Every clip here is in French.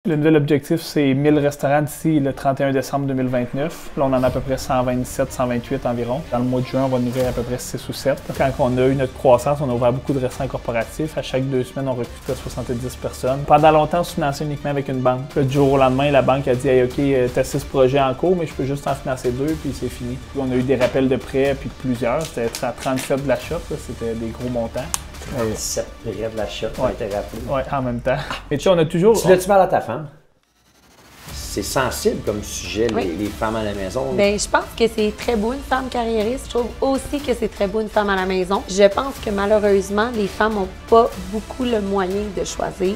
Le nouvel objectif, c'est 1000 restaurants d'ici le 31 décembre 2029. Là, on en a à peu près 127, 128 environ. Dans le mois de juin, on va en ouvrir à peu près 6 ou 7. Quand on a eu notre croissance, on a ouvert beaucoup de restaurants corporatifs. À chaque 2 semaines, on recrutait 70 personnes. Pendant longtemps, on se finançait uniquement avec une banque. Puis, du jour au lendemain, la banque a dit hey, « OK, t'as 6 projets en cours, mais je peux juste en financer 2, puis c'est fini. » On a eu des rappels de prêts, puis plusieurs. C'était à 37 de la shop, c'était des gros montants. 37 prêts de la shop, ouais. été rappelé. Oui, en même temps. Mais tu sais, on a toujours... Tu l'as-tu mal à ta femme? C'est sensible comme sujet, oui. les femmes à la maison. Bien, je pense que c'est très beau une femme carriériste. Je trouve aussi que c'est très beau une femme à la maison. Je pense que malheureusement, les femmes n'ont pas beaucoup le moyen de choisir.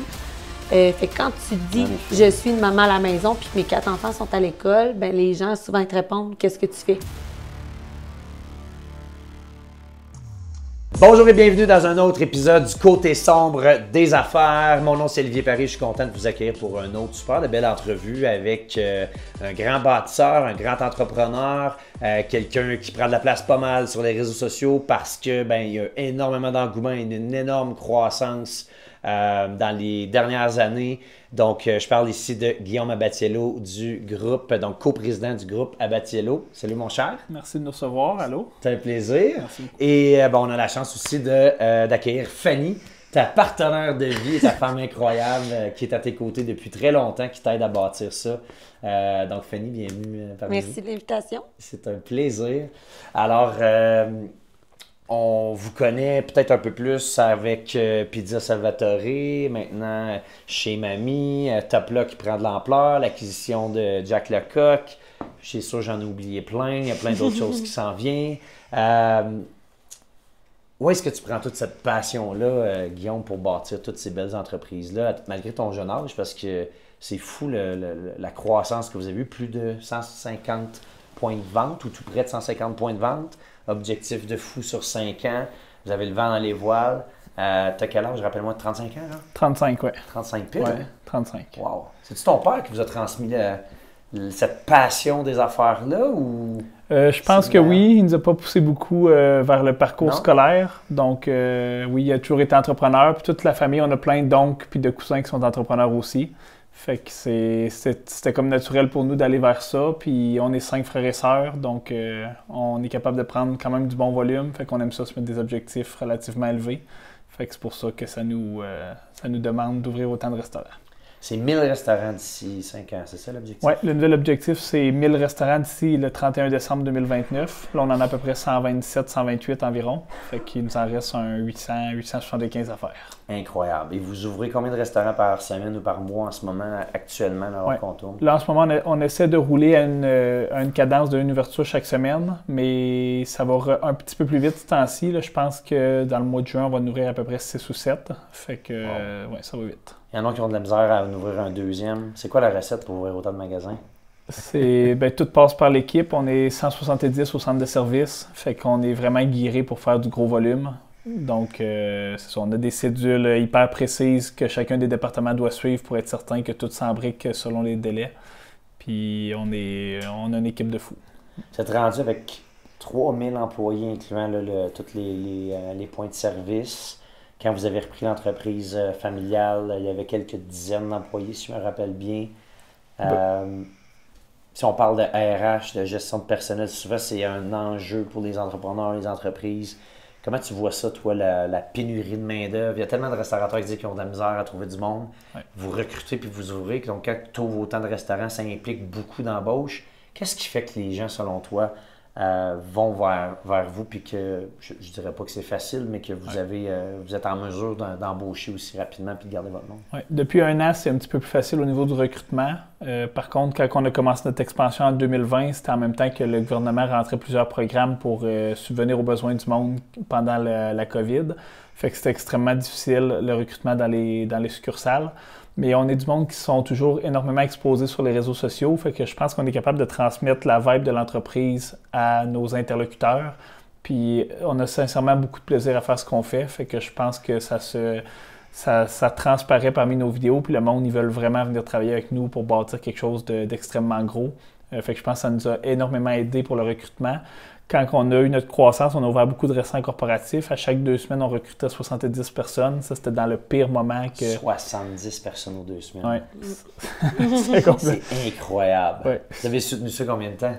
Fait que quand tu dis « je suis une maman à la maison puis que mes 4 enfants sont à l'école », ben les gens souvent te répondent « qu'est-ce que tu fais? » Bonjour et bienvenue dans un autre épisode du Côté sombre des affaires. Mon nom c'est Olivier Paris, je suis content de vous accueillir pour un autre super de belle entrevue avec un grand bâtisseur, un grand entrepreneur, quelqu'un qui prend de la place pas mal sur les réseaux sociaux parce que il y a énormément d'engouement et une énorme croissance dans les dernières années. Donc, je parle ici de Guillaume Abatiello du groupe, donc coprésident du groupe Abatiello. Salut mon cher. Merci de nous recevoir. Allô? C'est un plaisir. Merci. Et on a la chance aussi d'accueillir Fanny, ta partenaire de vie et ta femme incroyable qui est à tes côtés depuis très longtemps, qui t'aide à bâtir ça. Donc Fanny, bienvenue parmi nous. Merci de l'invitation. C'est un plaisir. Alors, on vous connaît peut-être un peu plus avec Pizza Salvatore, maintenant chez Mamie, Topla qui prend de l'ampleur, l'acquisition de Jack Lecoq. Je suis sûr j'en ai oublié plein, il y a plein d'autres choses qui s'en viennent. Où est-ce que tu prends toute cette passion-là, Guillaume, pour bâtir toutes ces belles entreprises-là, malgré ton jeune âge, parce que c'est fou la croissance que vous avez eue, plus de 150 points de vente ou tout près de 150 points de vente. Objectif de fou sur 5 ans. Vous avez le vent dans les voiles. T'as quel âge? Rappelle-moi, 35 ans, là? 35, oui. 35 piles? Oui, hein? 35. Wow! C'est-tu ton père qui vous a transmis cette passion des affaires-là? Ou je pense que oui. Il nous a pas poussé beaucoup vers le parcours scolaire. Donc, oui, il a toujours été entrepreneur. Puis toute la famille, on a plein d'oncles puis de cousins qui sont entrepreneurs aussi. Fait que c'était comme naturel pour nous d'aller vers ça. Puis on est 5 frères et sœurs, donc on est capable de prendre quand même du bon volume. Fait qu'on aime ça se mettre des objectifs relativement élevés. Fait que c'est pour ça que ça nous demande d'ouvrir autant de restaurants. C'est 1000 restaurants d'ici 5 ans, c'est ça l'objectif? Oui, le nouvel objectif, c'est 1000 restaurants d'ici le 31 décembre 2029. Là, on en a à peu près 127, 128 environ. Fait qu'il nous en reste un 875 à faire. Incroyable. Et vous ouvrez combien de restaurants par semaine ou par mois en ce moment, actuellement, là, qu'on tourne? Là, en ce moment, on essaie de rouler à une cadence d'une ouverture chaque semaine, mais ça va un petit peu plus vite ce temps-ci. Je pense que dans le mois de juin, on va en ouvrir à peu près 6 ou 7. Fait que, ouais, ça va vite. Il y en a qui ont de la misère à en ouvrir un deuxième. C'est quoi la recette pour ouvrir autant de magasins? Tout passe par l'équipe. On est 170 au centre de service. Fait qu'on est vraiment guiré pour faire du gros volume. Donc, c'est ça, on a des cédules hyper précises que chacun des départements doit suivre pour être certain que tout s'embrique selon les délais. Puis, on a une équipe de fous. Vous êtes rendu avec 3000 employés, incluant tous les points de service. Quand vous avez repris l'entreprise familiale, il y avait quelques dizaines d'employés, si je me rappelle bien. Si on parle de RH, de gestion de personnel, souvent c'est un enjeu pour les entrepreneurs, les entreprises. Comment tu vois ça, toi, la pénurie de main-d'œuvre? Il y a tellement de restaurateurs qui disent qu'ils ont de la misère à trouver du monde. Ouais. Vous recrutez puis vous ouvrez. Donc, quand tu ouvres autant de restaurants, ça implique beaucoup d'embauches. Qu'est-ce qui fait que les gens, selon toi, vont vers vous puis que, je dirais pas que c'est facile, mais que vous êtes en mesure d'embaucher aussi rapidement puis de garder votre nom? Oui. Depuis 1 an, c'est un petit peu plus facile au niveau du recrutement. Par contre, quand on a commencé notre expansion en 2020, c'était en même temps que le gouvernement rentrait plusieurs programmes pour subvenir aux besoins du monde pendant la COVID. Fait que c'était extrêmement difficile, le recrutement dans les succursales. Mais on est du monde qui sont toujours énormément exposés sur les réseaux sociaux. Fait que je pense qu'on est capable de transmettre la vibe de l'entreprise à nos interlocuteurs. Puis on a sincèrement beaucoup de plaisir à faire ce qu'on fait. Fait que je pense que ça transparaît parmi nos vidéos. Puis le monde, ils veulent vraiment venir travailler avec nous pour bâtir quelque chose d'extrêmement gros. Fait que je pense que ça nous a énormément aidé pour le recrutement. Quand on a eu notre croissance, on a ouvert beaucoup de restaurants corporatifs. À chaque 2 semaines, on recrutait 70 personnes. Ça, c'était dans le pire moment que... 70 personnes aux 2 semaines. Ouais. C'est incroyable. Ouais. Vous avez soutenu ça combien de temps?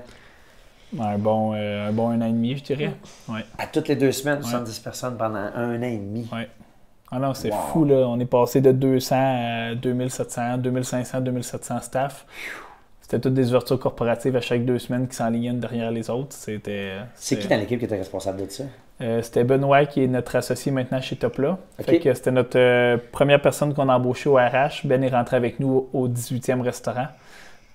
Un bon 1 an et demi, je dirais. Ouais. À toutes les 2 semaines, 70 personnes pendant 1 an et demi. Ouais. Ah non, c'est Wow. fou, là. On est passé de 200 à 2700, 2500, 2700 staff. C'était toutes des ouvertures corporatives à chaque 2 semaines qui s'enlignaient derrière les autres. C'est qui dans l'équipe qui était responsable de ça? C'était Benoît qui est notre associé maintenant chez Topla. OK. Fait que c'était notre première personne qu'on a embauchée au RH. Ben est rentré avec nous au 18e restaurant.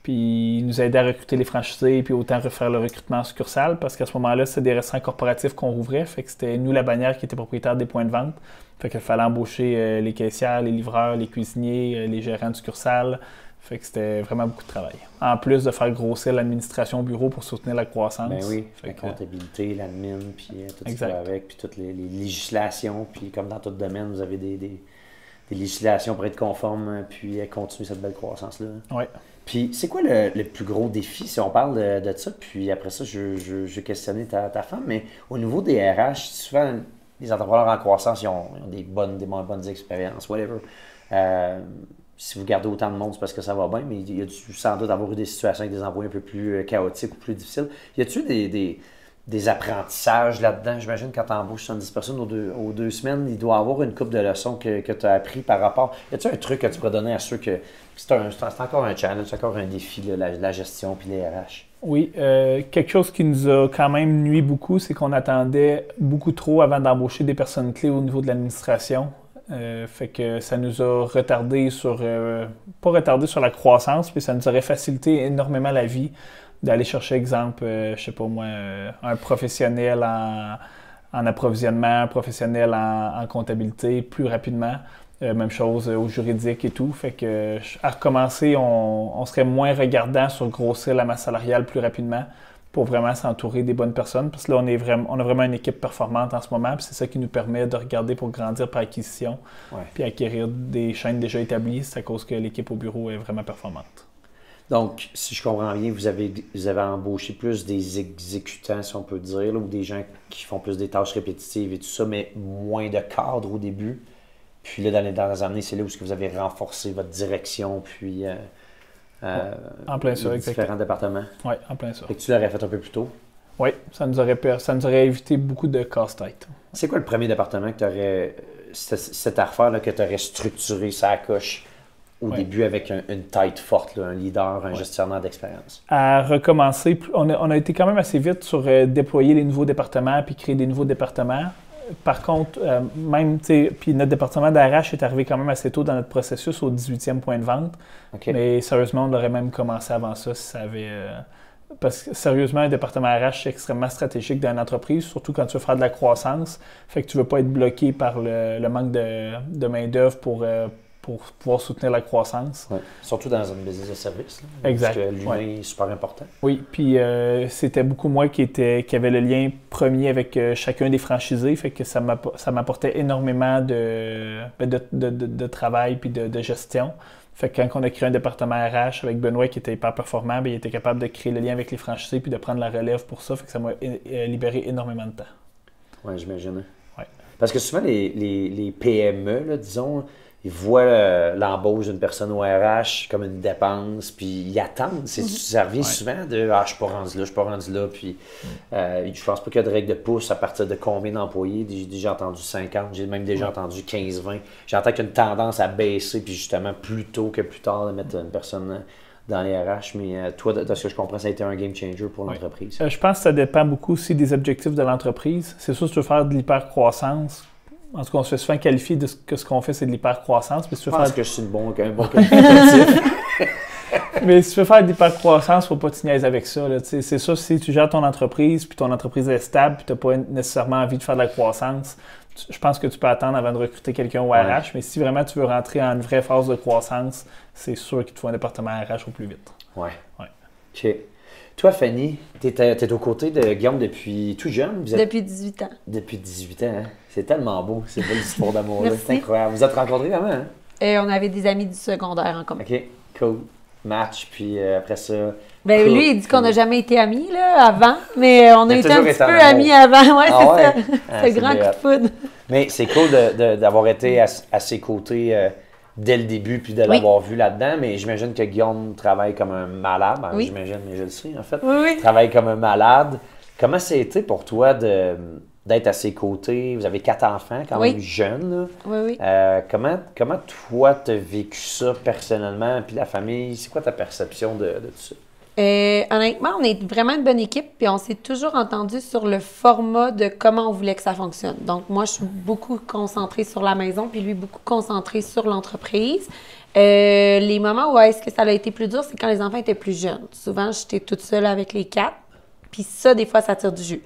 Puis il nous a aidé à recruter les franchisés puis autant refaire le recrutement en succursale parce qu'à ce moment-là, c'était des restaurants corporatifs qu'on rouvrait. Fait que c'était nous, la bannière, qui était propriétaire des points de vente. Fait qu'il fallait embaucher les caissières, les livreurs, les cuisiniers, les gérants de succursale. Fait que c'était vraiment beaucoup de travail. En plus de faire grossir l'administration au bureau pour soutenir la croissance. Ben oui, Fait la que, comptabilité, l'admin, puis tout ce qui Exact. va avec, puis toutes les législations. Puis comme dans tout domaine, vous avez des législations pour être conforme, puis continuer cette belle croissance-là. ouais. Puis c'est quoi le plus gros défi, si on parle de ça? Puis après ça, je vais questionner ta femme, mais au niveau des RH, souvent, les entrepreneurs en croissance, ils ont des bonnes expériences, whatever. Si vous gardez autant de monde, c'est parce que ça va bien, mais il y a dû sans doute avoir eu des situations avec des employés un peu plus chaotiques ou plus difficiles. Y a-t-il des apprentissages là-dedans? J'imagine quand tu embauches 70 personnes aux 2 semaines, il doit y avoir une couple de leçons que tu as appris par rapport. Y a-t-il un truc que tu pourrais donner à ceux que c'est encore un challenge, c'est encore un défi, là, la gestion puis les RH? Oui, quelque chose qui nous a quand même nuit beaucoup, c'est qu'on attendait beaucoup trop avant d'embaucher des personnes clés au niveau de l'administration. Fait que ça nous a retardé pas retardé sur la croissance, mais ça nous aurait facilité énormément la vie d'aller chercher, exemple, je sais pas moi, un professionnel en approvisionnement, un professionnel en comptabilité plus rapidement. Même chose au juridique et tout. Fait que à recommencer, on serait moins regardant sur grossir la masse salariale plus rapidement pour vraiment s'entourer des bonnes personnes. Parce que là, on a vraiment une équipe performante en ce moment. Puis c'est ça qui nous permet de regarder pour grandir par acquisition. Ouais. Puis acquérir des chaînes déjà établies. C'est à cause que l'équipe au bureau est vraiment performante. Donc, si je comprends bien, vous avez embauché plus des exécutants, si on peut dire, là, ou des gens qui font plus des tâches répétitives et tout ça, mais moins de cadres au début. Puis là, dans les dernières années, c'est là où vous avez renforcé votre direction, puis en plein ça, les exactement. différents départements. Oui, en plein ça. Fait que tu l'aurais fait un peu plus tôt. Oui, ça nous aurait évité beaucoup de casse-tête. C'est quoi le premier département que tu aurais, cette affaire-là, que tu aurais structuré ça à coche au début avec une tête forte, là, un leader, un gestionnaire d'expérience? À recommencer, on a été quand même assez vite sur déployer les nouveaux départements puis créer des nouveaux départements. Par contre, puis notre département d'ARH est arrivé quand même assez tôt dans notre processus au 18e point de vente. Okay. Mais sérieusement, on aurait même commencé avant ça si ça avait... parce que sérieusement, un département RH, c'est extrêmement stratégique dans une entreprise, surtout quand tu veux faire de la croissance. Fait que tu ne veux pas être bloqué par le manque de main-d'œuvre pour pouvoir soutenir la croissance. Ouais. Surtout dans une business de service. Là, exact. Parce que l'humain est super important. Oui, puis c'était beaucoup moi qui avait le lien premier avec chacun des franchisés, fait que ça m'apportait énormément de travail puis de gestion. Fait que quand on a créé un département RH avec Benoît qui était hyper performant, bien, il était capable de créer le lien avec les franchisés puis de prendre la relève pour ça, fait que ça m'a libéré énormément de temps. Oui, j'imagine. Ouais. Parce que souvent, les PME, là, disons, ils voient l'embauche d'une personne au RH comme une dépense, puis ils attendent. Ça revient souvent de « Ah, je suis pas rendu là, je suis pas rendu là », puis je pense pas qu'il y a de règle de pouce à partir de combien d'employés. J'ai déjà entendu 50, j'ai même déjà entendu 15-20. J'entends qu'il y a une tendance à baisser, puis justement, plus tôt que plus tard, de mettre une personne dans les RH. Mais toi, de ce que je comprends, ça a été un game changer pour l'entreprise. Je pense que ça dépend beaucoup aussi des objectifs de l'entreprise. C'est sûr, si tu veux faire de l'hypercroissance, en tout cas, on se fait souvent qualifier de ce qu'on fait, c'est de l'hypercroissance. Je pense que je suis un bon qualificatif. Mais si tu veux faire de l'hypercroissance, il ne faut pas te niaiser avec ça. C'est sûr, si tu gères ton entreprise, puis ton entreprise est stable, puis tu n'as pas nécessairement envie de faire de la croissance, je pense que tu peux attendre avant de recruter quelqu'un au RH. Mais si vraiment tu veux rentrer en une vraie phase de croissance, c'est sûr qu'il te faut un département RH au plus vite. Ouais. OK. Toi, Fanny, tu es aux côtés de Guillaume depuis tout jeune. Depuis 18 ans. Depuis 18 ans, hein? C'est tellement beau, c'est belle histoire d'amour-là. C'est incroyable. Vous êtes rencontrés comment? Hein? On avait des amis du secondaire en commun. OK, cool. Match, puis après ça, Ben lui, il dit qu'on n'a jamais été amis là, avant, mais on a été un petit peu amour. amis avant. Ouais, Ah c'est ouais? ça. Ah, C'est c'est grand bien coup de foudre. Mais c'est cool d'avoir été à ses côtés dès le début puis de l'avoir vu là-dedans. Mais j'imagine que Guillaume travaille comme un malade. Ben, Oui. J'imagine, mais je le sais en fait. Oui. Travaille comme un malade. Comment ça a été pour toi d'être à ses côtés? Vous avez 4 enfants quand même jeunes. Là. Oui. Comment toi, tu as vécu ça personnellement? Puis la famille, c'est quoi ta perception de tout ça? Honnêtement, on est vraiment une bonne équipe, puis on s'est toujours entendu sur le format de comment on voulait que ça fonctionne. Donc, moi, je suis beaucoup concentrée sur la maison, puis lui, beaucoup concentré sur l'entreprise. Les moments où est-ce que ça a été plus dur, c'est quand les enfants étaient plus jeunes. Souvent, j'étais toute seule avec les 4, puis ça, des fois, ça tire du jus.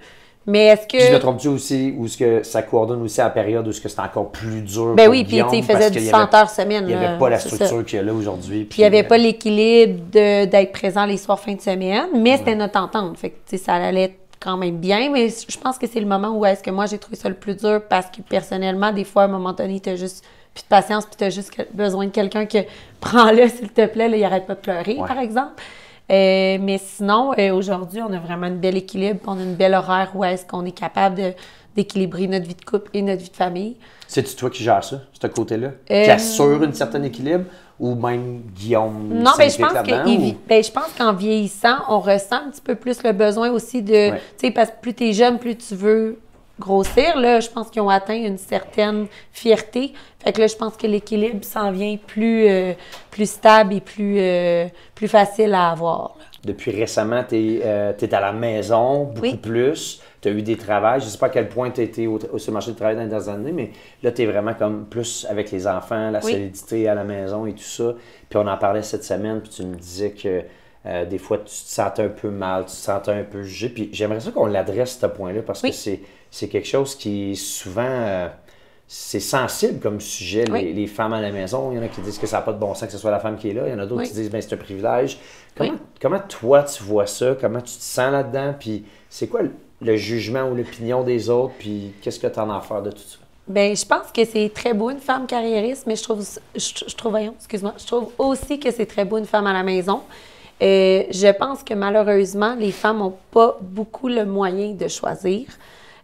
Mais est-ce que... Puis je me trompe-tu aussi, ou est-ce que ça coordonne aussi à la période où c'est encore plus dur ben pour oui, puis Guillaume, il faisait du 100 heures semaine. Il n'y avait pas la structure ça. qu'il y a là aujourd'hui. Puis il n'y avait pas l'équilibre d'être présent les soirs fin de semaine, mais c'était notre entente. Fait que ça allait quand même bien, mais je pense que c'est le moment où est-ce que moi j'ai trouvé ça le plus dur parce que personnellement, des fois, à un moment donné, tu as juste plus de patience, puis tu as juste besoin de quelqu'un que prends-le, s'il te plaît, là, il arrête pas de pleurer, par exemple. Mais sinon, aujourd'hui, on a vraiment un bel équilibre, on a une belle horaire où est-ce qu'on est capable d'équilibrer notre vie de couple et notre vie de famille. C'est-tu toi qui gères ça, ce côté-là? Qui assure un certain équilibre? Ou même Guillaume non, mais je pense je pense qu'en vieillissant, on ressent un petit peu plus le besoin aussi de... Tu sais, parce que plus tu es jeune, plus tu veux grossir. Là, je pense qu'ils ont atteint une certaine fierté. Fait que là, je pense que l'équilibre s'en vient plus stable et plus facile à avoir. Là. Depuis récemment, tu es à la maison beaucoup plus. Tu as eu des travails. Je ne sais pas à quel point tu as été sur le marché du travail dans les dernières années, mais là, tu es vraiment comme plus avec les enfants, la solidité à la maison et tout ça. Puis on en parlait cette semaine, puis tu me disais que des fois, tu te sentais un peu mal, tu te sentais un peu jugé. Puis j'aimerais ça qu'on l'adresse, ce point-là, parce que c'est quelque chose qui est souvent... c'est sensible comme sujet, les femmes à la maison. Il y en a qui disent que ça n'a pas de bon sens que ce soit la femme qui est là. Il y en a d'autres qui disent que c'est un privilège. Comment toi, tu vois ça? Comment tu te sens là-dedans? Puis c'est quoi le jugement ou l'opinion des autres? Puis qu'est-ce que tu en as à faire de tout ça? Bien, je pense que c'est très beau une femme carriériste, mais je trouve aussi que c'est très beau une femme à la maison. Je pense que malheureusement, les femmes n'ont pas beaucoup le moyen de choisir.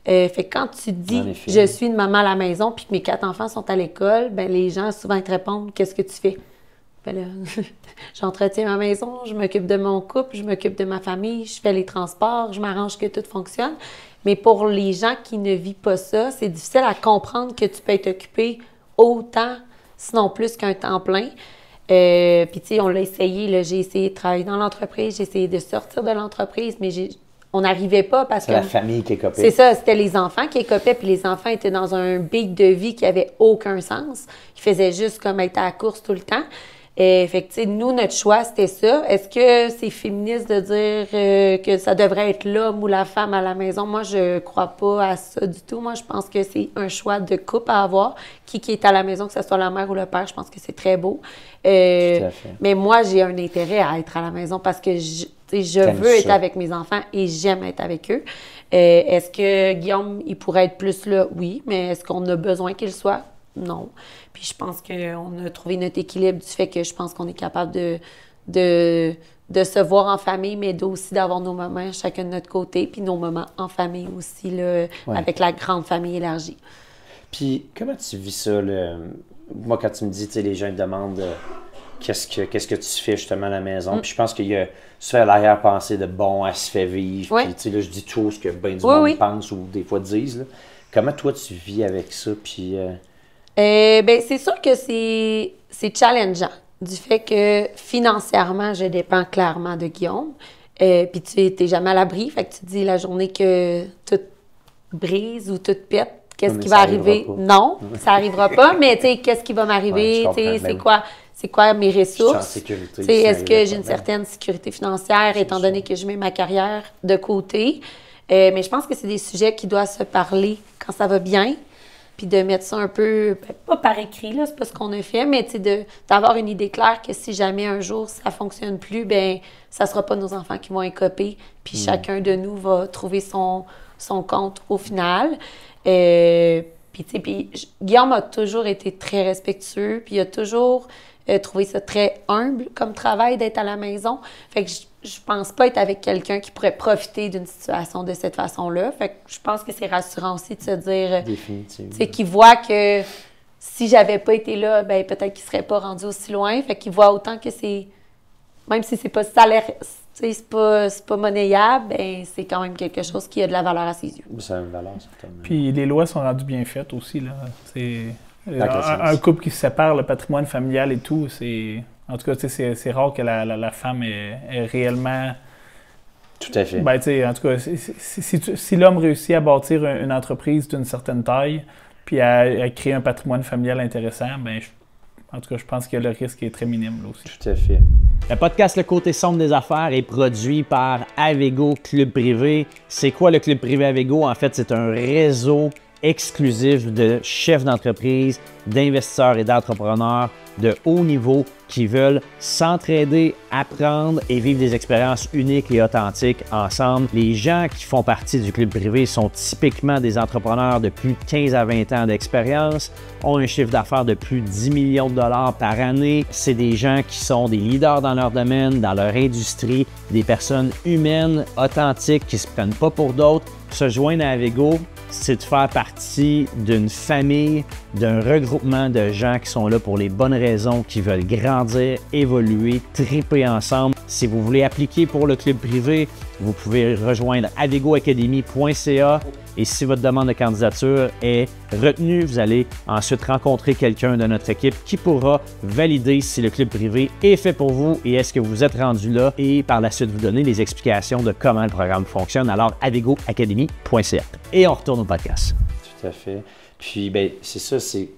Fait que quand tu dis « je suis une maman à la maison » puis que mes 4 enfants sont à l'école, ben les gens souvent ils te répondent « qu'est-ce que tu fais? » Ben là, j'entretiens ma maison, je m'occupe de mon couple, je m'occupe de ma famille, je fais les transports, je m'arrange que tout fonctionne. Mais pour les gens qui ne vivent pas ça, c'est difficile à comprendre que tu peux être occupé autant, sinon plus qu'un temps plein. Puis tu sais, on l'a essayé, là, j'ai essayé de travailler dans l'entreprise, j'ai essayé de sortir de l'entreprise, mais on n'arrivait pas parce que... C'est la famille qui écopait. C'est ça, c'était les enfants qui écopaient, puis les enfants étaient dans un beat de vie qui avait aucun sens. Ils faisaient juste comme être à la course tout le temps. Fait que, tu sais, nous, notre choix, c'était ça. Est-ce que c'est féministe de dire que ça devrait être l'homme ou la femme à la maison? Moi, je crois pas à ça du tout. Moi, je pense que c'est un choix de couple à avoir. Qui est à la maison, que ce soit la mère ou le père, je pense que c'est très beau. Tout à fait. Mais moi, j'ai un intérêt à être à la maison parce que je veux être avec mes enfants et j'aime être avec eux. Est-ce que Guillaume, il pourrait être plus là? Oui. Mais est-ce qu'on a besoin qu'il soit? Non. Puis je pense qu'on a trouvé notre équilibre du fait que je pense qu'on est capable de se voir en famille, mais aussi d'avoir nos moments chacun de notre côté, puis nos moments en famille aussi, là, avec la grande famille élargie. Puis comment tu vis ça? Moi, quand tu me dis, tu sais, les gens te demandent qu'est-ce que tu fais justement à la maison, puis je pense qu'il y a souvent l'arrière-pensée de bon, elle se fait vivre, puis tu sais, là, je dis toujours ce que ben du monde pense ou des fois disent. Là. Comment toi, tu vis avec ça? Puis... ben c'est sûr que c'est challengeant du fait que financièrement, je dépends clairement de Guillaume. Puis tu n'es jamais à l'abri. Fait que tu te dis la journée que tout brise ou tout pète, qu'est-ce qui va arriver? Non, ça n'arrivera pas, mais tu sais, qu'est-ce qui va m'arriver? C'est quoi mes ressources? Est-ce que j'ai une certaine sécurité financière étant donné que je mets ma carrière de côté? Mais je pense que c'est des sujets qui doivent se parler quand ça va bien. Puis de mettre ça un peu, pas par écrit, là, c'est pas ce qu'on a fait, mais d'avoir une idée claire que si jamais un jour ça fonctionne plus, ben ça sera pas nos enfants qui vont écoper, puis chacun de nous va trouver son compte au final. Puis Guillaume a toujours été très respectueux, puis il a toujours trouvé ça très humble comme travail d'être à la maison. Fait que je pense pas être avec quelqu'un qui pourrait profiter d'une situation de cette façon-là. Fait que je pense que c'est rassurant aussi de se dire, c'est qu'il voit que si j'avais pas été là, ben peut-être qu'il serait pas rendu aussi loin. Fait qu'il voit autant que c'est, même si c'est pas salaire, c'est pas monnayable, ben c'est quand même quelque chose qui a de la valeur à ses yeux. Ça a une valeur, certainement. Puis les lois sont rendues bien faites aussi, là. C'est un couple qui se sépare, le patrimoine familial et tout, c'est... En tout cas, c'est rare que la femme est réellement... Tout à fait. Ben, tu sais, en tout cas, si l'homme réussit à bâtir une entreprise d'une certaine taille, puis à créer un patrimoine familial intéressant, ben, en tout cas, je pense que le risque est très minime, là aussi. Tout à fait. Le podcast Le Côté Sombre des Affaires est produit par Avego Club Privé. C'est quoi le Club Privé Avego? En fait, c'est un réseau exclusif de chefs d'entreprise, d'investisseurs et d'entrepreneurs de haut niveau qui veulent s'entraider, apprendre et vivre des expériences uniques et authentiques ensemble. Les gens qui font partie du club privé sont typiquement des entrepreneurs de plus de 15 à 20 ans d'expérience, ont un chiffre d'affaires de plus de 10 millions de dollars par année. C'est des gens qui sont des leaders dans leur domaine, dans leur industrie, des personnes humaines, authentiques, qui ne se prennent pas pour d'autres. Se joindre à Avego, c'est de faire partie d'une famille, d'un regroupement de gens qui sont là pour les bonnes raisons, qui veulent grandir, évoluer, triper ensemble. Si vous voulez appliquer pour le club privé, vous pouvez rejoindre avegoacademy.ca et si votre demande de candidature est retenue, vous allez ensuite rencontrer quelqu'un de notre équipe qui pourra valider si le club privé est fait pour vous et est-ce que vous êtes rendu là et par la suite vous donner les explications de comment le programme fonctionne. Alors, avegoacademy.ca. Et on retourne au podcast. Tout à fait. Puis, ben, c'est ça, c'est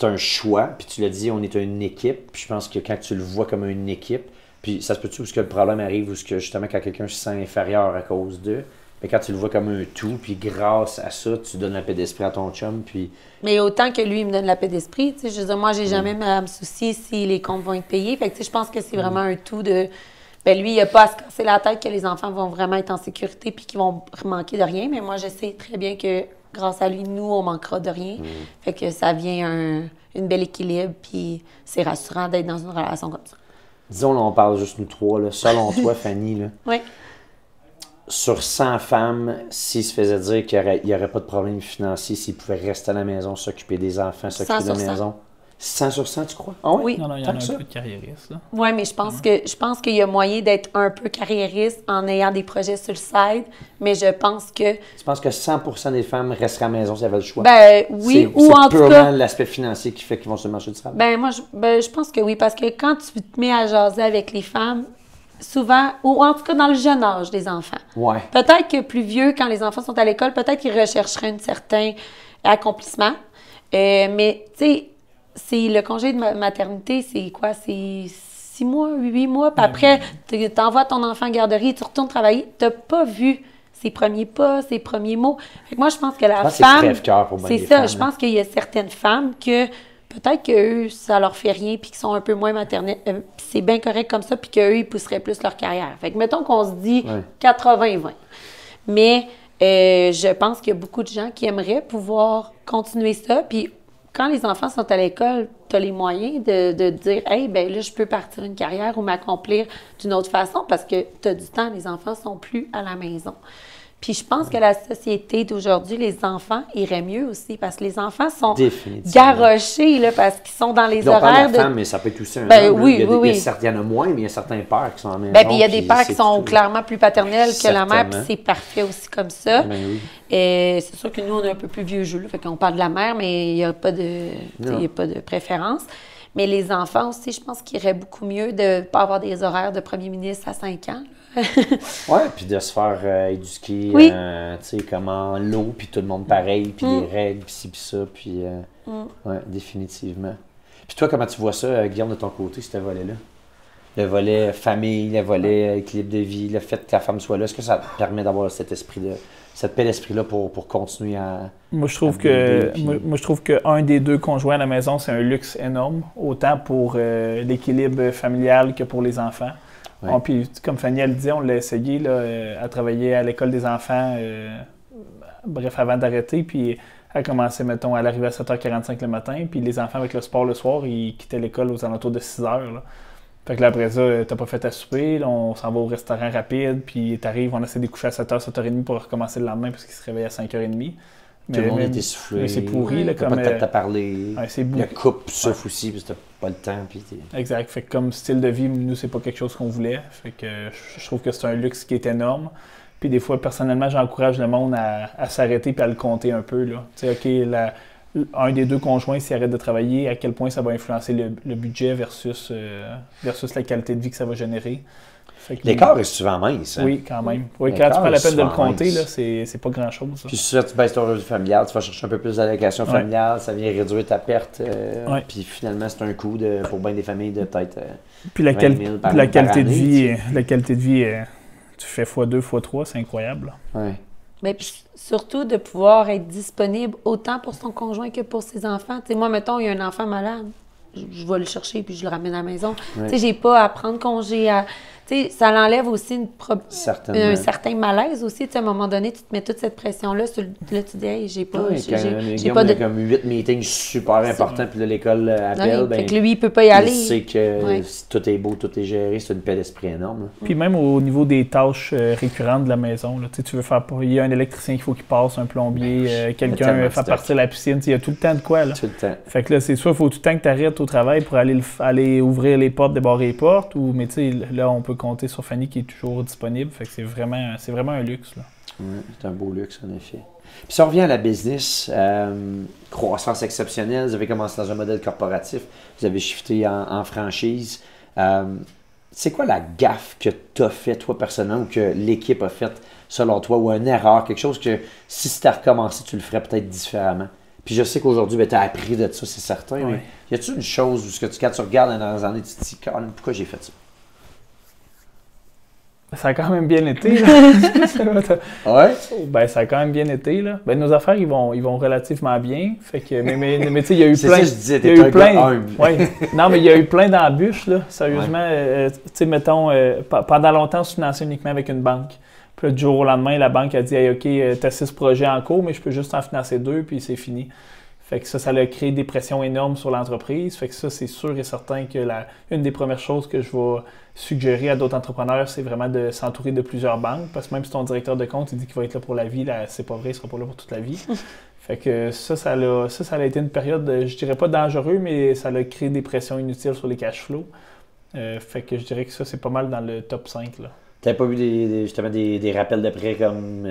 un choix. Puis tu l'as dit, on est une équipe. Puis je pense que quand tu le vois comme une équipe, puis ça se peut-tu où ce que le problème arrive, où ce que justement quand quelqu'un se sent inférieur à cause d'eux, mais quand tu le vois comme un tout, puis grâce à ça, tu donnes la paix d'esprit à ton chum, puis... Mais autant que lui, il me donne la paix d'esprit, tu sais, je veux dire, moi, j'ai jamais à me soucier si les comptes vont être payés. Fait que, tu sais, je pense que c'est vraiment un tout de... Ben lui, il n'a pas à se casser la tête que les enfants vont vraiment être en sécurité puis qu'ils vont manquer de rien. Mais moi, je sais très bien que grâce à lui, nous, on manquera de rien. Fait que ça vient une belle équilibre, puis c'est rassurant d'être dans une relation comme ça. Disons, là, on parle juste nous trois, là. Selon toi, Fanny, là, oui. Sur 100 femmes, s'il se faisait dire qu'il n'y aurait pas de problème financier, s'ils pouvaient rester à la maison, s'occuper des enfants, s'occuper de la maison. 100 sur 100, tu crois? Ah oui? Oui. Non, il y en a un peu de carriéristes, là. Oui, mais je pense qu'il y a moyen d'être un peu carriériste en ayant des projets sur le side, mais je pense que... Tu penses que 100% des femmes resteraient à la maison si elles avaient le choix? Ben oui, ou en tout cas... C'est purement l'aspect financier qui fait qu'ils vont sur le marché du travail? Ben moi, je pense que oui, parce que quand tu te mets à jaser avec les femmes, souvent, ou en tout cas dans le jeune âge des enfants. Ouais. Peut-être que plus vieux, quand les enfants sont à l'école, peut-être qu'ils rechercheraient un certain accomplissement. Mais, tu sais, c'est le congé de maternité, c'est quoi? C'est 6 mois, 8 mois. Puis après, tu envoies ton enfant en garderie, tu retournes travailler. Tu n'as pas vu ses premiers pas, ses premiers mots. Fait que moi, je pense que la femme... C'est crève-cœur pour c'est ça. Je pense qu'il y a certaines femmes que... Peut-être qu'eux, ça leur fait rien, puis qu'ils sont un peu moins maternels. C'est bien correct comme ça, puis qu'eux, ils pousseraient plus leur carrière. Fait que mettons qu'on se dit 80-20. Mais je pense qu'il y a beaucoup de gens qui aimeraient pouvoir continuer ça. Puis quand les enfants sont à l'école, tu as les moyens de dire « Hey, ben là, je peux partir une carrière ou m'accomplir d'une autre façon parce que tu as du temps, les enfants sont plus à la maison. » Puis je pense que la société d'aujourd'hui, les enfants iraient mieux aussi parce que les enfants sont garrochés là, parce qu'ils sont dans les horaires de... femme, mais ça peut être aussi un homme. Oui, il y en a moins, mais il y a certains pères qui sont à la maison. Puis il y a des pères qui sont clairement plus paternels que la mère, puis c'est parfait aussi comme ça. Et c'est sûr que nous, on est un peu plus vieux jeu, là, fait qu'on parle de la mère, mais il n'y a pas de préférence. Mais les enfants aussi, je pense qu'il irait beaucoup mieux de ne pas avoir des horaires de premier ministre à 5 ans. Oui, puis de se faire éduquer, tu sais, comment l'eau, puis tout le monde pareil, puis les règles, puis ci, puis ça, puis oui, définitivement. Puis toi, comment tu vois ça, Guillaume, de ton côté, ce volet-là? Le volet famille, le volet équilibre de vie, le fait que ta femme soit là, est-ce que ça te permet d'avoir cet esprit-là, cette paix d'esprit-là pour continuer à... Moi, je trouve qu'un des deux conjoints à la maison, c'est un luxe énorme, autant pour l'équilibre familial que pour les enfants. Ouais. Bon, puis, comme Fanny elle dit, on l'a essayé là, à travailler à l'école des enfants, bref, avant d'arrêter. Puis Elle commençait, mettons, elle arrivait à 7h45 le matin, puis les enfants avec le sport le soir, ils quittaient l'école aux alentours de 6h. Là. Fait que là, après ça, t'as pas fait à souper, là, on s'en va au restaurant rapide, puis t'arrives, on essaie de coucher à 7h, 7h30 pour recommencer le lendemain parce qu'il se réveille à 5h30. Tout le monde est essoufflé. C'est pourri, là, comme... Pas de tête à parler. C'est le couple souffle aussi, parce que t'as pas le temps. Puis exact. Fait que comme style de vie, nous, c'est pas quelque chose qu'on voulait. Fait que je trouve que c'est un luxe qui est énorme. Puis des fois, personnellement, j'encourage le monde à s'arrêter et à le compter un peu. Tu sais, OK, un des deux conjoints, s'il arrête de travailler, à quel point ça va influencer le budget versus la qualité de vie que ça va générer. L'écart est souvent mince. Hein? Oui, quand même. Oui, quand tu prends la peine de le compter, là, c'est pas grand-chose. Puis si tu baisses ton revenu familial, tu vas chercher un peu plus d'allocation familiale, ça vient réduire ta perte. Puis finalement, c'est un coût pour bien des familles de peut-être puis la qualité de vie, tu fais x2, x3, c'est incroyable. Oui. Mais puis, surtout de pouvoir être disponible autant pour son conjoint que pour ses enfants. T'sais, moi, mettons, il y a un enfant malade, je vais le chercher puis je le ramène à la maison. Ouais. J'ai pas à prendre congé. Ça l'enlève aussi un certain malaise aussi. À un moment donné, tu te mets toute cette pression-là. Là, tu dis, hey, j'ai pas de... comme 8 meetings super importants, puis là, l'école appelle. Fait que lui, il peut pas y aller. Il sait que si tout est beau, tout est géré, c'est une paix d'esprit énorme. Là. Puis même au niveau des tâches récurrentes de la maison, là, tu veux faire... Il y a un électricien qu'il faut qu'il passe, un plombier, quelqu'un faire partir la piscine. Il y a tout le temps de quoi. Là. Tout le temps. Fait que là, c'est sûr, il faut tout le temps que tu arrêtes au travail pour aller ouvrir les portes, débarrer les portes. Mais tu sais, là, on peut compter sur Fanny qui est toujours disponible. Fait que c'est vraiment un luxe. Là. Oui, c'est un beau luxe, en effet. Puis si on revient à la business, croissance exceptionnelle, vous avez commencé dans un modèle corporatif, vous avez shifté en franchise. C'est quoi la gaffe que tu as fait, toi, personnellement, ou que l'équipe a faite, selon toi, ou une erreur, quelque chose que si c'était recommencé, tu le ferais peut-être différemment? Puis je sais qu'aujourd'hui, tu as appris de ça, c'est certain. Oui. Mais y a-t-il une chose où quand tu regardes dans les années, tu te dis, pourquoi j'ai fait ça? Ça a quand même bien été. Là. Ouais? Ben, ça a quand même bien été. Là. Ben, nos affaires, ils vont relativement bien. Fait que, mais tu sais, il y a eu c'est plein. Ça, je disais, t'es un gars humble. Ouais. Non, mais il y a eu plein d'embûches, là. Sérieusement, tu sais, mettons, pendant longtemps, on se finançait uniquement avec une banque. Puis, du jour au lendemain, la banque a dit, hey, OK, t'as 6 projets en cours, mais je peux juste en financer 2, puis c'est fini. Fait que ça a créé des pressions énormes sur l'entreprise. Fait que ça, c'est sûr et certain que une des premières choses que je vais suggérer à d'autres entrepreneurs, c'est vraiment de s'entourer de plusieurs banques. Parce que même si ton directeur de compte il dit qu'il va être là pour la vie, là, c'est pas vrai, il sera pas là pour toute la vie. Fait que ça a été une période, je dirais pas dangereux, mais ça a créé des pressions inutiles sur les cash flows. Fait que je dirais que ça, c'est pas mal dans le top 5, là. Tu n'avais pas eu justement des rappels de prêt comme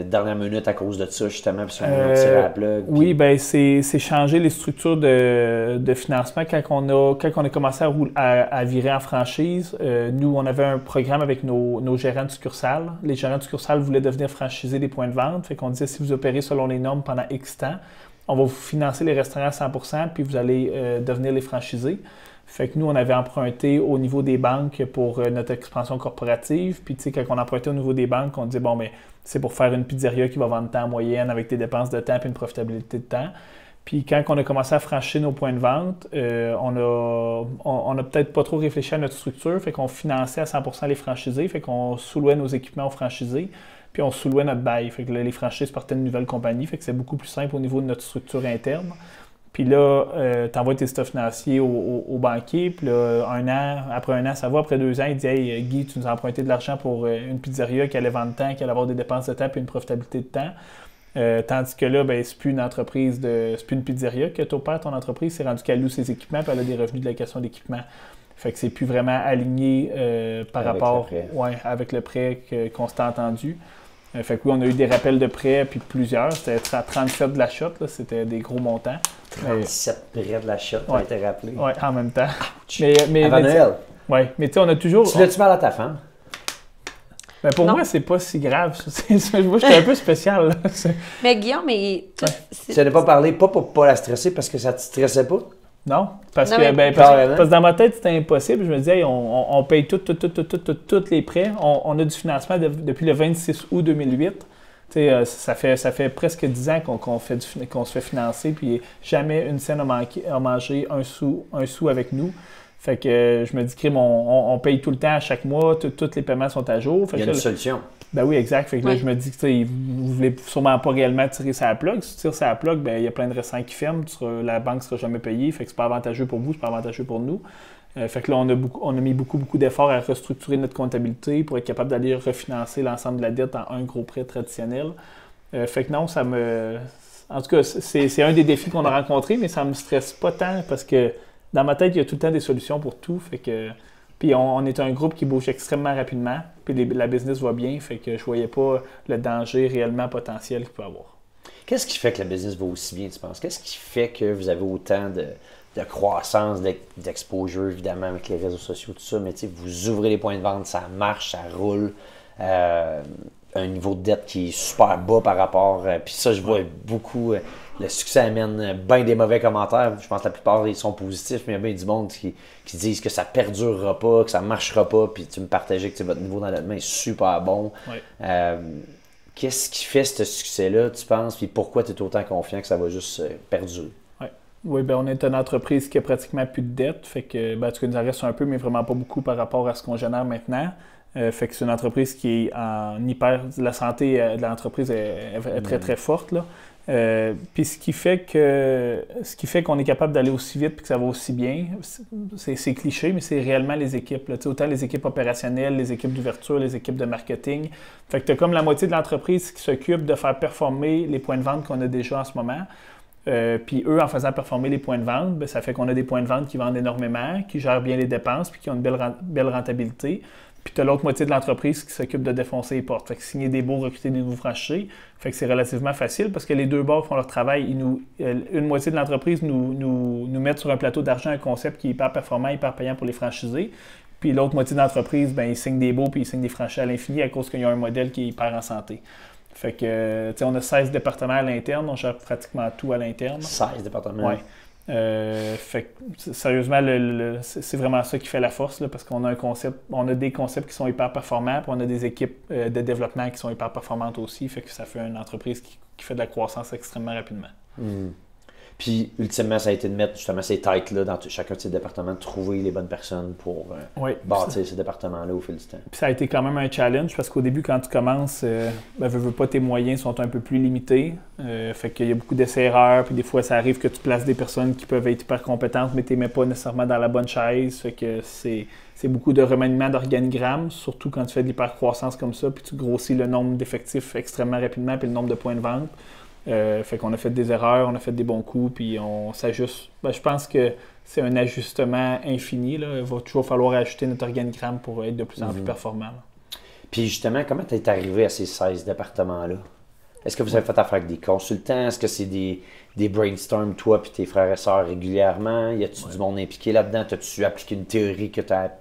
dernière minute à cause de ça, justement, puis on a tiré à la plug? Puis... Oui, bien, c'est changer les structures de financement. Quand on a commencé à virer en franchise, nous, on avait un programme avec nos gérants de succursales. Les gérants de succursales voulaient devenir franchisés des points de vente. Fait qu'on disait, si vous opérez selon les normes pendant X temps, on va vous financer les restaurants à 100%, puis vous allez devenir les franchisés. Fait que nous, on avait emprunté au niveau des banques pour notre expansion corporative. Puis, tu sais, quand on empruntait au niveau des banques, on disait, bon, mais c'est pour faire une pizzeria qui va vendre tant en moyenne avec des dépenses de temps et une profitabilité de temps. Puis, quand on a commencé à franchir nos points de vente, on a peut-être pas trop réfléchi à notre structure. Fait qu'on finançait à 100% les franchisés. Fait qu'on sous-louait nos équipements aux franchisés. Puis, on sous-louait notre bail. Fait que là, les franchises partaient d'une nouvelle compagnie. Fait que c'est beaucoup plus simple au niveau de notre structure interne. Puis là, tu envoies tes stocks financiers au banquier. Puis là, après un an, ça va. Après 2 ans, il dit « Hey, Guy, tu nous as emprunté de l'argent pour une pizzeria qui allait vendre de temps, qui allait avoir des dépenses de temps puis une profitabilité de temps. » Tandis que là, ben, c'est plus une entreprise, c'est plus une pizzeria que tu opères ton entreprise. C'est rendu qu'elle loue ses équipements puis elle a des revenus de location d'équipement. Fait que c'est plus vraiment aligné avec le prêt qu'on s'était entendu. Fait que oui, on a eu des rappels de prêt, puis plusieurs. C'était à 37 de la shot, là, c'était des gros montants. 37 prêts de la shot, on a été rappelé. Oui, en même temps. Avant Noël. Oui, mais tu sais, on a toujours... Tu l'as-tu mal à ta femme? Ben pour moi, c'est pas si grave. Moi, j'étais un peu spécial. Là. Mais Guillaume, Tu n'as pas parlé, pas pour pas la stresser, parce que ça te stressait pas? Non, parce que dans ma tête, c'était impossible. Je me disais, hey, on paye tous les prêts. On a du financement depuis le 26 août 2008. Ça fait presque 10 ans qu'on se fait financer, puis jamais une scène a mangé un sou avec nous. Fait que je me dis, crime, on paye tout le temps à chaque mois, tous les paiements sont à jour. Fait Il y a que une là, solution. ben oui, exact. Fait que là, Oui. je me dis que vous voulez sûrement pas réellement tirer sa plug. Si tu tires sa plug, ben il y a plein de restants qui ferment. La banque ne sera jamais payée. Fait que c'est pas avantageux pour vous, c'est pas avantageux pour nous. Fait que là, on a mis beaucoup d'efforts à restructurer notre comptabilité pour être capable d'aller refinancer l'ensemble de la dette en un gros prêt traditionnel. Fait que non, en tout cas, c'est un des défis qu'on a rencontrés, mais ça me stresse pas tant parce que dans ma tête, il y a tout le temps des solutions pour tout. Fait que... Puis on est un groupe qui bouge extrêmement rapidement, puis la business va bien, fait que je voyais pas le danger réellement potentiel qu'il peut avoir. Qu'est-ce qui fait que la business va aussi bien, tu penses? Qu'est-ce qui fait que vous avez autant de croissance, d'exposure, évidemment, avec les réseaux sociaux, tout ça, mais tu sais, vous ouvrez les points de vente, ça marche, ça roule, un niveau de dette qui est super bas par rapport, puis ça, je vois beaucoup, le succès amène bien des mauvais commentaires, je pense que la plupart, ils sont positifs, mais il y a bien du monde qui disent que ça perdurera pas, que ça marchera pas, puis tu me partageais que votre niveau d'endettement est super bon. Ouais. Qu'est-ce qui fait ce succès-là, tu penses, puis pourquoi tu es autant confiant que ça va juste perdurer? Oui, ben on est une entreprise qui a pratiquement plus de dettes, fait que, ben, en tout cas, il nous en reste un peu, mais vraiment pas beaucoup par rapport à ce qu'on génère maintenant. Fait que c'est une entreprise qui est en hyper... La santé de l'entreprise est très, très forte, là. Puis ce qui fait qu'on est capable d'aller aussi vite et que ça va aussi bien, c'est cliché, mais c'est réellement les équipes. Là. Autant les équipes opérationnelles, les équipes d'ouverture, les équipes de marketing. Fait que tu as comme la moitié de l'entreprise qui s'occupe de faire performer les points de vente qu'on a déjà en ce moment. Puis eux, en faisant performer les points de vente, bien, ça fait qu'on a des points de vente qui vendent énormément, qui gèrent bien les dépenses, puis qui ont une belle rentabilité. Puis tu as l'autre moitié de l'entreprise qui s'occupe de défoncer les portes. Fait que signer des baux, recruter des nouveaux franchisés. Fait que c'est relativement facile parce que les deux bords font leur travail. Une moitié de l'entreprise nous met sur un plateau d'argent un concept qui est hyper performant, hyper payant pour les franchisés. Puis l'autre moitié de l'entreprise, ben, ils signent des baux puis ils signent des franchisés à l'infini à cause qu'il y a un modèle qui est hyper en santé. Fait que, tu sais, on a 16 départements à l'interne, on gère pratiquement tout à l'interne. 16 départements? Oui. Fait que, sérieusement, c'est vraiment ça qui fait la force, là, parce qu'on a des concepts qui sont hyper performants, puis on a des équipes de développement qui sont hyper performantes aussi, fait que ça fait une entreprise qui fait de la croissance extrêmement rapidement. Puis, ultimement, ça a été de mettre justement ces têtes-là dans chacun de ces départements, de trouver les bonnes personnes pour bâtir ces départements-là au fil du temps. Puis ça a été quand même un challenge parce qu'au début, quand tu commences, veux pas, tes moyens sont un peu plus limités. Fait qu'il y a beaucoup d'essais-erreurs, puis des fois, ça arrive que tu places des personnes qui peuvent être hyper compétentes, mais tu les mets pas nécessairement dans la bonne chaise. Fait que c'est beaucoup de remaniement d'organigrammes, surtout quand tu fais de l'hyper-croissance comme ça, puis tu grossis le nombre d'effectifs extrêmement rapidement, puis le nombre de points de vente. Fait qu'on a fait des erreurs, on a fait des bons coups, puis on s'ajuste. Je pense que c'est un ajustement infini. Là. Il va toujours falloir ajuster notre organigramme pour être de plus en plus performant. Là. Puis justement, comment tu es arrivé à ces 16 départements-là? Est-ce que vous avez fait affaire avec des consultants? Est-ce que c'est des brainstorms, toi et tes frères et sœurs, régulièrement? Y a-tu du monde impliqué là-dedans? As-tu appliqué une théorie que tu as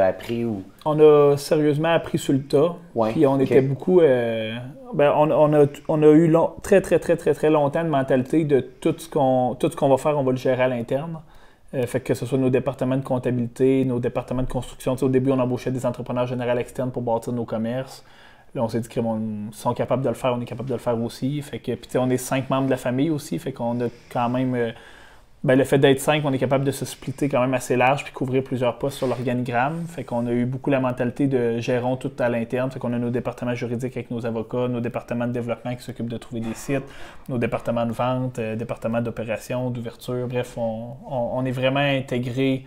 appris? Ou... On a sérieusement appris sur le tas. Ouais, puis on était beaucoup... on a eu très, très, très, très, très longtemps de mentalité de tout ce qu'on va faire, on va le gérer à l'interne. Fait que ce soit nos départements de comptabilité, nos départements de construction. T'sais, au début, on embauchait des entrepreneurs généraux externes pour bâtir nos commerces. Là, on s'est dit qu'ils sont capables de le faire, on est capable de le faire aussi. Fait que, puis on est 5 membres de la famille aussi, fait qu'on a quand même... le fait d'être 5, on est capable de se splitter quand même assez large puis couvrir plusieurs postes sur l'organigramme. Fait qu'on a eu beaucoup la mentalité de gérons tout à l'interne. Fait qu'on a nos départements juridiques avec nos avocats, nos départements de développement qui s'occupent de trouver des sites, nos départements de vente, départements d'opération, d'ouverture. Bref, on est vraiment intégrés.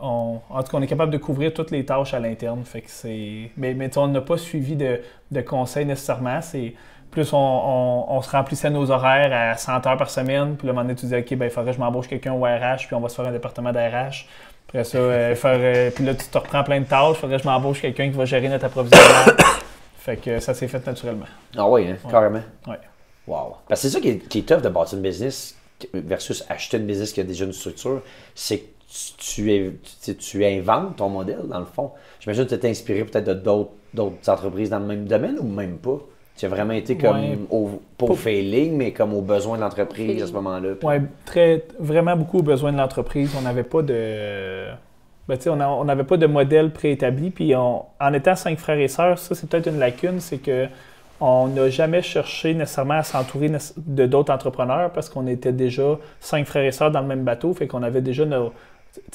En tout cas, on est capable de couvrir toutes les tâches à l'interne. Fait que c'est... Mais on n'a pas suivi de conseils nécessairement. C'est... Plus on se remplissait nos horaires à 100 heures par semaine. Puis là, à un moment donné, tu disais, OK, il faudrait que je m'embauche quelqu'un au RH, puis on va se faire un département d'RH. Après ça, puis là, tu te reprends plein de tâches. Il faudrait que je m'embauche quelqu'un qui va gérer notre approvisionnement. Fait que ça s'est fait naturellement. Ah oui, hein, carrément. Oui. Wow. Parce que c'est ça qui est tough de bâtir une business versus acheter une business qui a déjà une structure. C'est que tu inventes ton modèle, dans le fond. J'imagine que tu t'es inspiré peut-être de d'autres entreprises dans le même domaine ou même pas? Tu as vraiment été comme pas au failing, mais comme aux besoins de l'entreprise à ce moment-là. Oui, vraiment beaucoup aux besoins de l'entreprise. On n'avait pas de... on n'avait pas de modèle préétabli. Puis en étant 5 frères et sœurs, ça c'est peut-être une lacune, c'est que on n'a jamais cherché nécessairement à s'entourer de d'autres entrepreneurs parce qu'on était déjà 5 frères et sœurs dans le même bateau. Fait qu'on avait déjà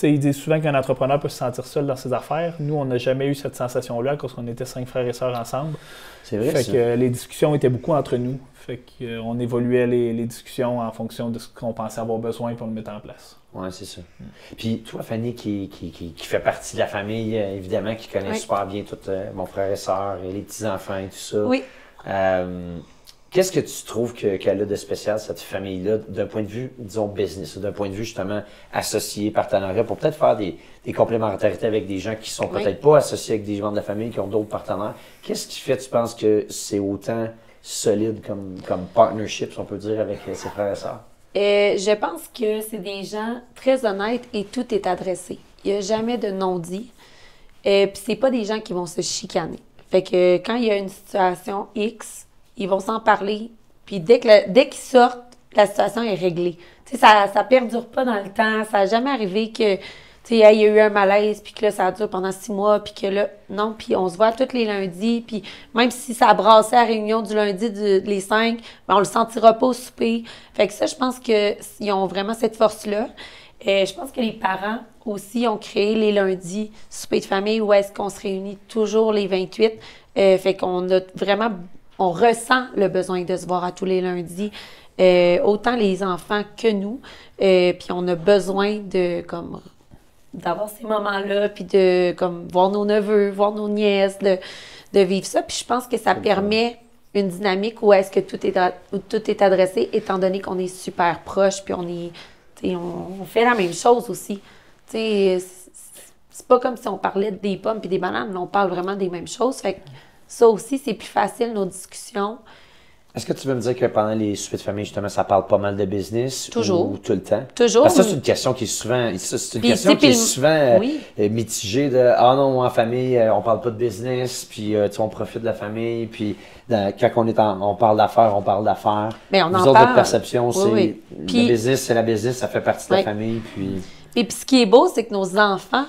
Ils disent souvent qu'un entrepreneur peut se sentir seul dans ses affaires. Nous, on n'a jamais eu cette sensation-là parce qu'on était 5 frères et sœurs ensemble. C'est vrai, Fait ça. que les discussions étaient beaucoup entre nous. Fait qu'on évoluait les discussions en fonction de ce qu'on pensait avoir besoin pour le mettre en place. Oui, c'est ça. Puis toi, Fanny, qui fait partie de la famille, évidemment, qui connaît super bien tout mon frère et sœur et les petits-enfants et tout ça. Oui. Qu'est-ce que tu trouves qu'elle a de spécial, cette famille-là, d'un point de vue, disons, business, d'un point de vue, justement, associé, partenariat, pour peut-être faire des complémentarités avec des gens qui sont peut-être pas associés avec des membres de la famille, qui ont d'autres partenaires. Qu'est-ce qui fait, tu penses, que c'est autant solide comme partnership, si on peut dire, avec ses frères et sœurs? Je pense que c'est des gens très honnêtes et tout est adressé. Il n'y a jamais de non-dit. Puis c'est pas des gens qui vont se chicaner. Fait que quand il y a une situation X, ils vont s'en parler. Puis dès qu'ils sortent, la situation est réglée. Tu sais, ça perdure pas dans le temps. Ça n'a jamais arrivé que, tu sais, il y a eu un malaise, puis que là, ça dure pendant 6 mois, puis que là, non. Puis on se voit tous les lundis. Puis même si ça brassait à la réunion du lundi, les 5, ben on le sentira pas au souper. Fait que ça, je pense qu'ils ont vraiment cette force-là. Je pense que les parents aussi ont créé les lundis souper de famille où est-ce qu'on se réunit toujours les 28. Fait qu'on a vraiment... On ressent le besoin de se voir à tous les lundis, autant les enfants que nous. Puis on a besoin d'avoir ces moments-là, puis de voir nos neveux, voir nos nièces, de vivre ça. Puis je pense que ça permet une dynamique où est-ce que tout est adressé, étant donné qu'on est super proches, puis on fait la même chose aussi. C'est pas comme si on parlait des pommes puis des bananes, on parle vraiment des mêmes choses. Fait que ça aussi, c'est plus facile, nos discussions. Est-ce que tu veux me dire que pendant les soupers de famille, justement, ça parle pas mal de business? Toujours. Ou tout le temps? Toujours. Parce que ça, c'est une question qui est souvent, mitigée de « Ah non, en famille, on parle pas de business, puis on profite de la famille, puis quand on parle d'affaires, on parle d'affaires. » Mais on Vous en autres, parle. votre perception, Oui. c'est Puis, le business, c'est la business, ça fait partie de la famille, puis... Et puis ce qui est beau, c'est que nos enfants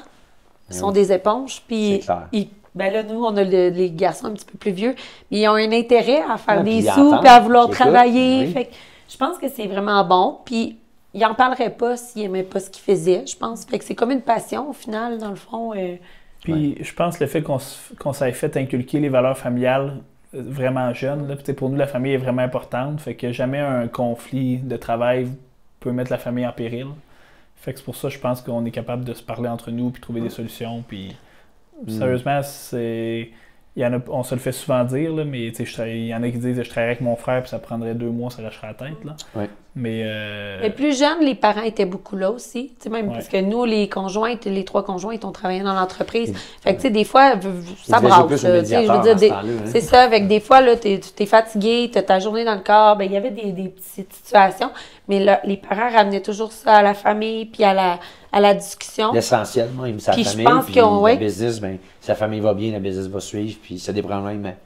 sont des éponges, puis C'est clair. ben là, nous, on a les garçons un petit peu plus vieux, mais ils ont un intérêt à faire des puis ils sous, entendent, puis à vouloir ils travailler. écoutent, oui. Fait que je pense que c'est vraiment bon. Puis ils n'en parleraient pas s'ils n'aimaient pas ce qu'ils faisaient, je pense. Fait que c'est comme une passion, au final, dans le fond. Puis je pense que le fait qu'on s'ait fait inculquer les valeurs familiales vraiment jeunes, là, pour nous, la famille est vraiment importante. Fait que jamais un conflit de travail peut mettre la famille en péril. Fait que c'est pour ça, je pense qu'on est capable de se parler entre nous puis trouver des solutions. Puis sérieusement, on se le fait souvent dire, là, mais il y en a qui disent je travaillerais avec mon frère puis ça prendrait 2 mois, ça lâcherait la tête. Là. Ouais. Mais plus jeunes, les parents étaient beaucoup là aussi. Même parce que nous, les 3 conjointes, on travaillait dans l'entreprise. Fait que des fois, ça brasse. C'est ça. Avec des fois, tu es fatigué, tu as ta journée dans le corps. Ben, il y avait des petites situations. Mais là, les parents ramenaient toujours ça à la famille puis à la discussion. L'essentiel, même sa puis famille, je pense puis que, le business, ben, sa famille va bien, le business va suivre, puis ça a des problèmes, mais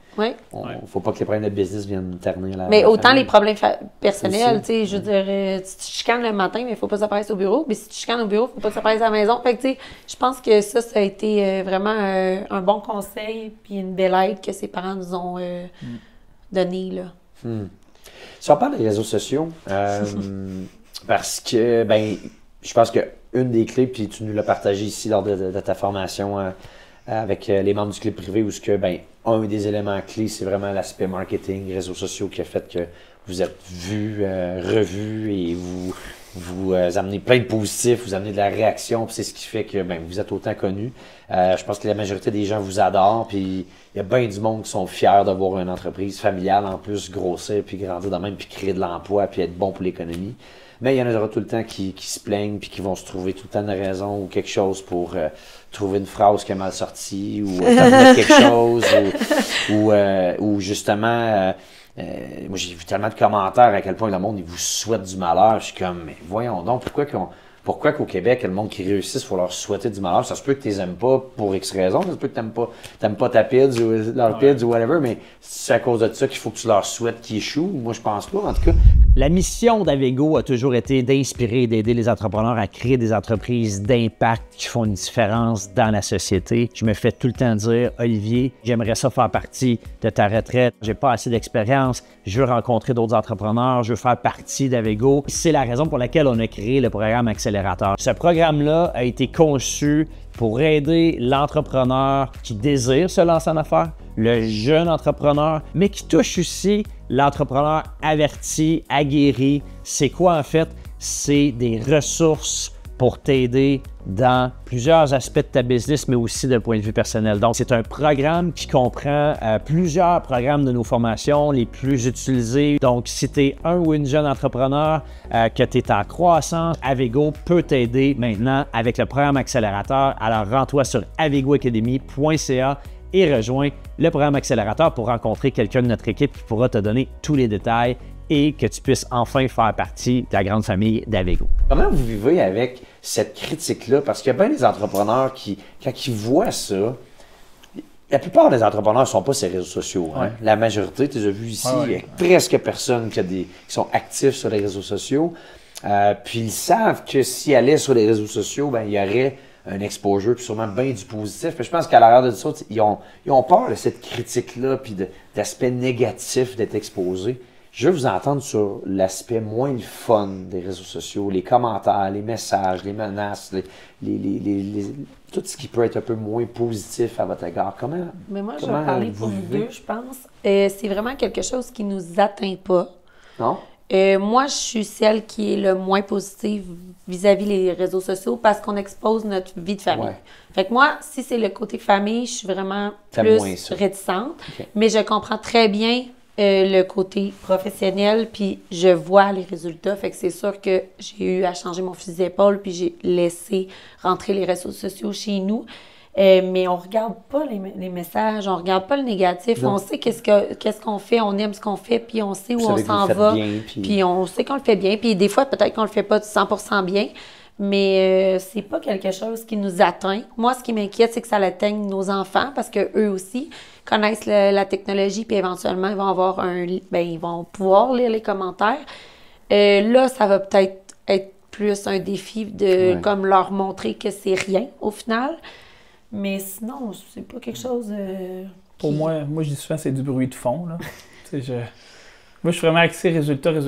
il faut pas que les problèmes de business viennent ternir la Mais autant famille. les problèmes personnels, tu sais, je veux dire, si tu chicanes le matin, mais il faut pas s'apparaître au bureau, mais si tu chicanes au bureau, il faut pas s'apparaître à la maison. Fait que, tu sais, je pense que ça a été vraiment un bon conseil, puis une belle aide que ses parents nous ont donné, là. Si on parle des réseaux sociaux, parce que, ben, je pense qu'une des clés, puis tu nous l'as partagé ici lors de ta formation avec les membres du club privé, où ce que, ben, un des éléments clés, c'est vraiment l'aspect marketing, réseaux sociaux, qui a fait que vous êtes vus, revus, et vous amenez plein de positifs, vous amenez de la réaction, puis c'est ce qui fait que ben, vous êtes autant connus. Je pense que la majorité des gens vous adorent, puis il y a bien du monde qui sont fiers d'avoir une entreprise familiale, en plus grossir, puis grandir de même, puis créer de l'emploi, puis être bon pour l'économie. Mais il y en aura tout le temps qui se plaignent, puis qui vont se trouver tout le temps une raison ou quelque chose pour trouver une phrase qui est mal sortie, ou terminer quelque chose, ou justement... moi, j'ai vu tellement de commentaires à quel point le monde il vous souhaite du malheur. Je suis comme, mais voyons donc, pourquoi qu'au Québec, le monde qui réussit, il faut leur souhaiter du malheur? Ça se peut que tu les aimes pas pour X raison, ça se peut que tu n'aimes pas ta PIDS ou leur PIDS ou whatever, mais c'est à cause de ça qu'il faut que tu leur souhaites qu'ils échouent. Moi, je pense pas, en tout cas. La mission d'Avego a toujours été d'inspirer et d'aider les entrepreneurs à créer des entreprises d'impact qui font une différence dans la société. Je me fais tout le temps dire, Olivier, j'aimerais ça faire partie de ta retraite. J'ai pas assez d'expérience. Je veux rencontrer d'autres entrepreneurs. Je veux faire partie d'Avego. C'est la raison pour laquelle on a créé le programme Accélérateur accélérateur. Ce programme-là a été conçu pour aider l'entrepreneur qui désire se lancer en affaires, le jeune entrepreneur, mais qui touche aussi l'entrepreneur averti, aguerri. C'est quoi en fait? C'est des ressources pour t'aider dans plusieurs aspects de ta business, mais aussi d'un point de vue personnel. Donc, c'est un programme qui comprend plusieurs programmes de nos formations les plus utilisés. Donc, si tu es un ou une jeune entrepreneur, que tu es en croissance, Avego peut t'aider maintenant avec le programme accélérateur. Alors, rends-toi sur avegoacademy.ca et rejoins le programme accélérateur pour rencontrer quelqu'un de notre équipe qui pourra te donner tous les détails et que tu puisses enfin faire partie de la grande famille d'Avego. Comment vous vivez avec cette critique-là? Parce qu'il y a bien des entrepreneurs qui, quand ils voient ça, la plupart des entrepreneurs ne sont pas sur les réseaux sociaux. Hein? La majorité, tu les as vus ici, il y a presque personne qui sont actifs sur les réseaux sociaux. Puis ils savent que s'ils allaient sur les réseaux sociaux, ben, il y aurait un exposure, puis sûrement bien du positif. Puis je pense qu'à l'arrière de ça, ils ont peur de cette critique-là, puis d'aspect négatif d'être exposé. Je veux vous entendre sur l'aspect moins le fun des réseaux sociaux, les commentaires, les messages, les menaces, tout ce qui peut être un peu moins positif à votre égard. Mais moi, je vais parler pour nous deux, je pense. C'est vraiment quelque chose qui ne nous atteint pas. Non? Moi, je suis celle qui est le moins positive vis-à-vis des réseaux sociaux parce qu'on expose notre vie de famille. Ouais. Fait que moi, si c'est le côté famille, je suis vraiment plus réticente. Okay. Mais je comprends très bien le côté professionnel, puis je vois les résultats. Fait que c'est sûr que j'ai eu à changer mon fusil d'épaule, puis j'ai laissé rentrer les réseaux sociaux chez nous. Mais on regarde pas les messages, on regarde pas le négatif. Non. On sait qu'est-ce qu'on fait, on aime ce qu'on fait, puis on sait où on s'en va. Puis on sait qu'on le fait bien. Puis des fois, peut-être qu'on le fait pas 100% bien, mais c'est pas quelque chose qui nous atteint. Moi, ce qui m'inquiète, c'est que ça atteigne nos enfants, parce que eux aussi connaissent la technologie, puis éventuellement, ils vont avoir ils vont pouvoir lire les commentaires. Là, ça va peut-être être plus un défi de comme leur montrer que c'est rien au final. Mais sinon, c'est pas quelque chose Pour moi, je dis souvent c'est du bruit de fond. Là. Moi, je suis vraiment axé résultat, puis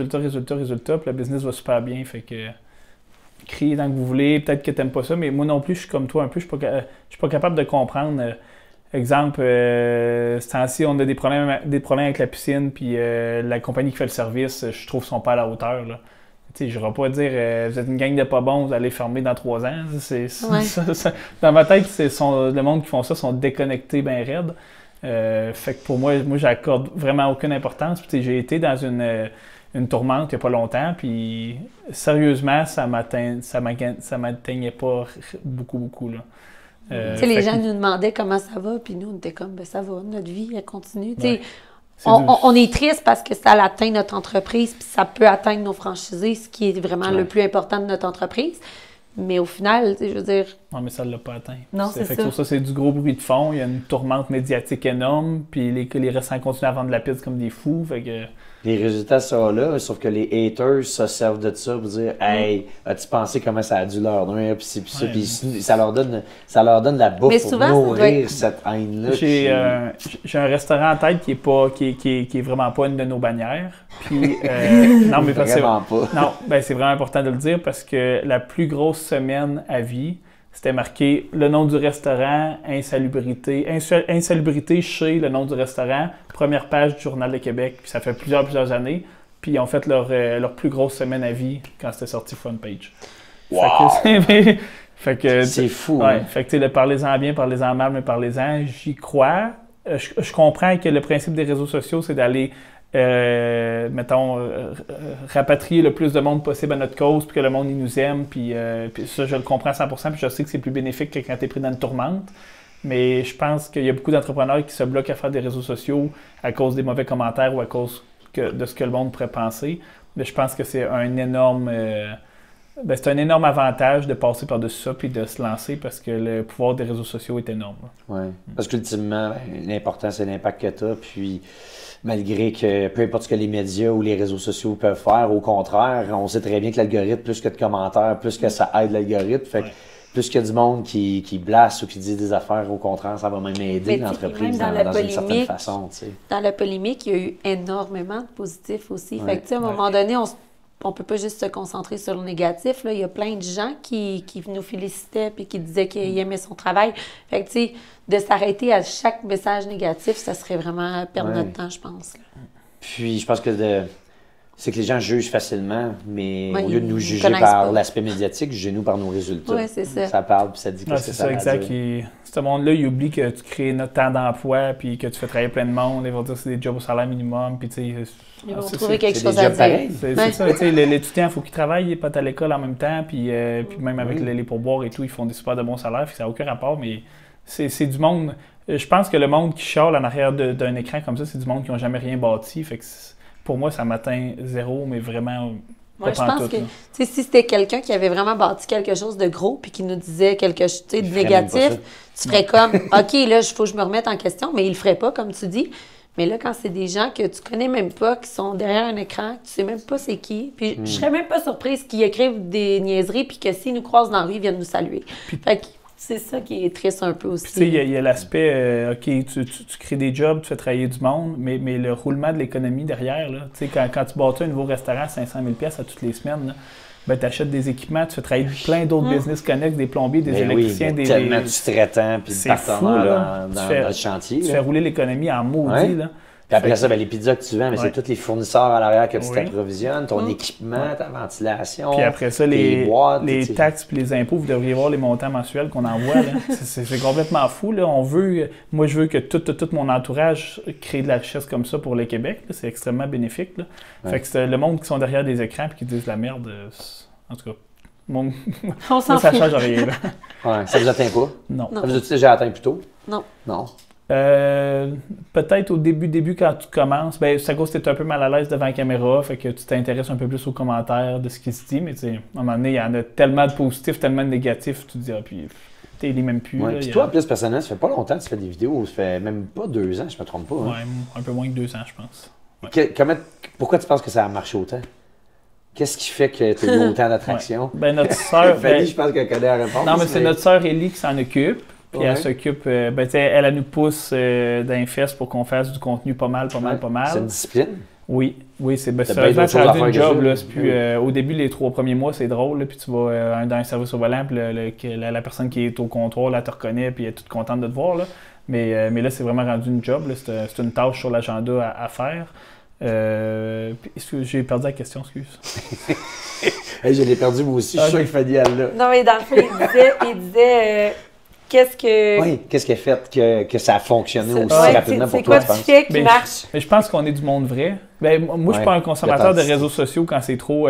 le business va super bien. Fait que criez tant que vous voulez, peut-être que t'aimes pas ça, mais moi non plus, je suis comme toi un peu, je suis pas capable de comprendre. Exemple, ce temps-ci, on a des problèmes avec la piscine, puis la compagnie qui fait le service, je trouve, sont pas à la hauteur. Là. Je ne vais pas dire vous êtes une gang de pas bons, vous allez fermer dans 3 ans. Dans ma tête, le monde qui font ça sont déconnectés bien raides. Fait que pour moi, j'accorde vraiment aucune importance. Puis, j'ai été dans une tourmente il n'y a pas longtemps, puis sérieusement, ça m'atteignait pas beaucoup. Là. Les gens nous demandaient comment ça va, puis nous, on était comme, ça va, notre vie, elle continue. On est triste parce que ça atteint notre entreprise, puis ça peut atteindre nos franchisés, ce qui est vraiment le plus important de notre entreprise. Mais au final, je veux dire... Non, mais ça ne l'a pas atteint. Non, c'est ça. Ça, c'est du gros bruit de fond. Il y a une tourmente médiatique énorme, puis les restants continuent à vendre de la pizza comme des fous. Fait que... Les résultats sont là, sauf que les haters se servent de ça pour dire « Hey, as-tu pensé comment ça a dû leur nuire? » Puis ça leur donne la bouffe pour nourrir cette haine-là. J'ai un restaurant en tête qui est vraiment pas une de nos bannières. Puis, non, mais vraiment pas. Non, c'est vraiment important de le dire parce que la plus grosse semaine à vie, c'était marqué le nom du restaurant, insalubrité chez le nom du restaurant, première page du Journal de Québec. Puis ça fait plusieurs années. Puis ils ont fait leur plus grosse semaine à vie quand c'était sorti front page. Wow! C'est fou. Ouais, fait que parlez-en bien, parlez-en mal, mais parlez-en. J'y crois. Je comprends que le principe des réseaux sociaux, c'est d'aller rapatrier le plus de monde possible à notre cause, puis que le monde il nous aime, puis ça, je le comprends à 100%, puis je sais que c'est plus bénéfique que quand tu es pris dans une tourmente. Mais je pense qu'il y a beaucoup d'entrepreneurs qui se bloquent à faire des réseaux sociaux à cause des mauvais commentaires ou à cause de ce que le monde pourrait penser. Mais je pense que c'est un énorme avantage de passer par-dessus ça puis de se lancer parce que le pouvoir des réseaux sociaux est énorme. Oui, parce qu'ultimement, l'important, c'est l'impact que tu as, puis malgré que peu importe ce que les médias ou les réseaux sociaux peuvent faire, au contraire, on sait très bien que l'algorithme, plus que de commentaires, plus que ça aide l'algorithme, fait que plus qu'il y a du monde qui blasse ou qui dit des affaires, au contraire, ça va même aider l'entreprise dans une certaine façon. T'sais. Dans la polémique, il y a eu énormément de positifs aussi. Fait que, à un moment donné, on peut pas juste se concentrer sur le négatif. Là. Il y a plein de gens qui nous félicitaient et qui disaient qu'ils aimaient son travail. Fait que, tu sais, de s'arrêter à chaque message négatif, ça serait vraiment perdre notre temps, je pense. Là. Puis, je pense que c'est que les gens jugent facilement, mais Ouais, au lieu de nous ils juger connaissent par pas. l'aspect médiatique, jugez-nous par nos résultats. Oui, c'est ça. Ça parle, puis ça dit qu'est-ce c'est que ça, ça exact. veut dire. Et ce monde-là, il oublie que tu crées notre temps d'emploi, puis que tu fais travailler plein de monde. Ils vont dire que c'est des jobs au salaire minimum, puis tu sais... Ils vont c'est- trouver quelque c'est chose des à jobs dire. pareils. C'est ça, tu sais, les étudiants, il faut qu'ils travaillent, ils partent à l'école en même temps, puis même avec les pourboires et tout, ils font des super de bons salaires, puis ça n'a aucun rapport, mais c'est du monde... Je pense que le monde qui chiale en arrière d'un écran comme ça, c'est du monde qui n'a jamais rien bâti, fait que pour moi, ça m'atteint zéro, mais vraiment... Moi, je pas pense pantoute, que là. tu sais, si c'était quelqu'un qui avait vraiment bâti quelque chose de gros puis qui nous disait quelque chose de Il ferait même pas négatif, tu ferais comme OK, là, il faut que je me remette en question, mais il le ferait pas, comme tu dis. Mais là, quand c'est des gens que tu connais même pas, qui sont derrière un écran, que tu sais même pas c'est qui, puis je serais même pas surprise qu'ils écrivent des niaiseries puis que s'ils nous croisent dans la rue, ils viennent nous saluer. Fait que c'est ça qui est triste un peu aussi. Tu sais, il y a l'aspect, OK, tu crées des jobs, tu fais travailler du monde, mais le roulement de l'économie derrière, là, tu sais, quand tu bâtis un nouveau restaurant à 500 000 $ à toutes les semaines, là, ben, tu achètes des équipements, tu fais travailler plein d'autres business connexes, des plombiers, des Mais électriciens, oui, des... tellement de sous-traitants puis de C'est fou, là. partenaires dans Tu fais- le chantier. Tu là. fais rouler l'économie en maudit, Ouais. là. Puis après Fait ça, ben, les pizzas que tu vends, mais Ouais. c'est tous les fournisseurs à l'arrière que tu Oui. t'approvisionnes, ton équipement, ta ventilation. Puis après ça, tes les boîtes, les tes- taxes puis les impôts, vous devriez voir les montants mensuels qu'on envoie. Là. C'est complètement fou. Là. Moi, je veux que tout mon entourage crée de la richesse comme ça pour le Québec. là. C'est extrêmement bénéfique. Là. Ouais. Fait que c'est le monde qui sont derrière des écrans et qui disent la merde. En tout cas, moi, On s'en moi, ça fout. change rien. Là. Ouais, ça vous atteint pas? Non. Non. Ça vous a-tu déjà atteint plus tôt? Non. Non. Peut-être au début quand tu commences, ben c'est à cause que tu es un peu mal à l'aise devant la caméra, fait que tu t'intéresses un peu plus aux commentaires de ce qui se dit, mais tu sais, à un moment donné, il y en a tellement de positifs, tellement de négatifs, tu te dis, ah, puis tu les même plus. Ouais. là, Puis il y a- toi, en plus, personnellement, ça fait pas longtemps que tu fais des vidéos. Ça fait même pas 2 ans, je me trompe pas. Hein? Ouais, un peu moins que 2 ans, je pense. Pourquoi tu penses que ça a marché autant? Qu'est-ce qui fait que tu as eu autant d'attraction? Ouais. Ben, notre sœur. Fanny, je pense qu'elle connaît la réponse. Non, mais c'est notre sœur Ellie qui s'en occupe. Puis Ouais. elle s'occupe. Ben, tu sais, elle nous pousse d'un fesses pour qu'on fasse du contenu pas mal. C'est une discipline. Oui, c'est T'as sérieusement, bien d'autres c'est choses à rendu une faire que job. ça. Là, c'est plus, au début, les 3 premiers mois, c'est drôle. Là, puis tu vas dans un service au volant, puis la personne qui est au comptoir, là, te reconnaît, puis elle est toute contente de te voir. Là. Mais là, c'est vraiment rendu une job. Là, c'est une tâche sur l'agenda à faire. J'ai perdu la question, excuse. Hey, je l'ai perdu moi aussi, je suis sûr que Fanny, elle l'a. Non, mais dans le fond, il disait qu'est-ce que. Oui, qu'est-ce qui a fait que ça a fonctionné Ça- aussi ouais, rapidement c'est pour toi, quoi tu tu penses? fais qui Mais marche? Mais je pense qu'on est du monde vrai. Ben, moi, je suis pas un consommateur de l'authenticité. réseaux sociaux quand c'est trop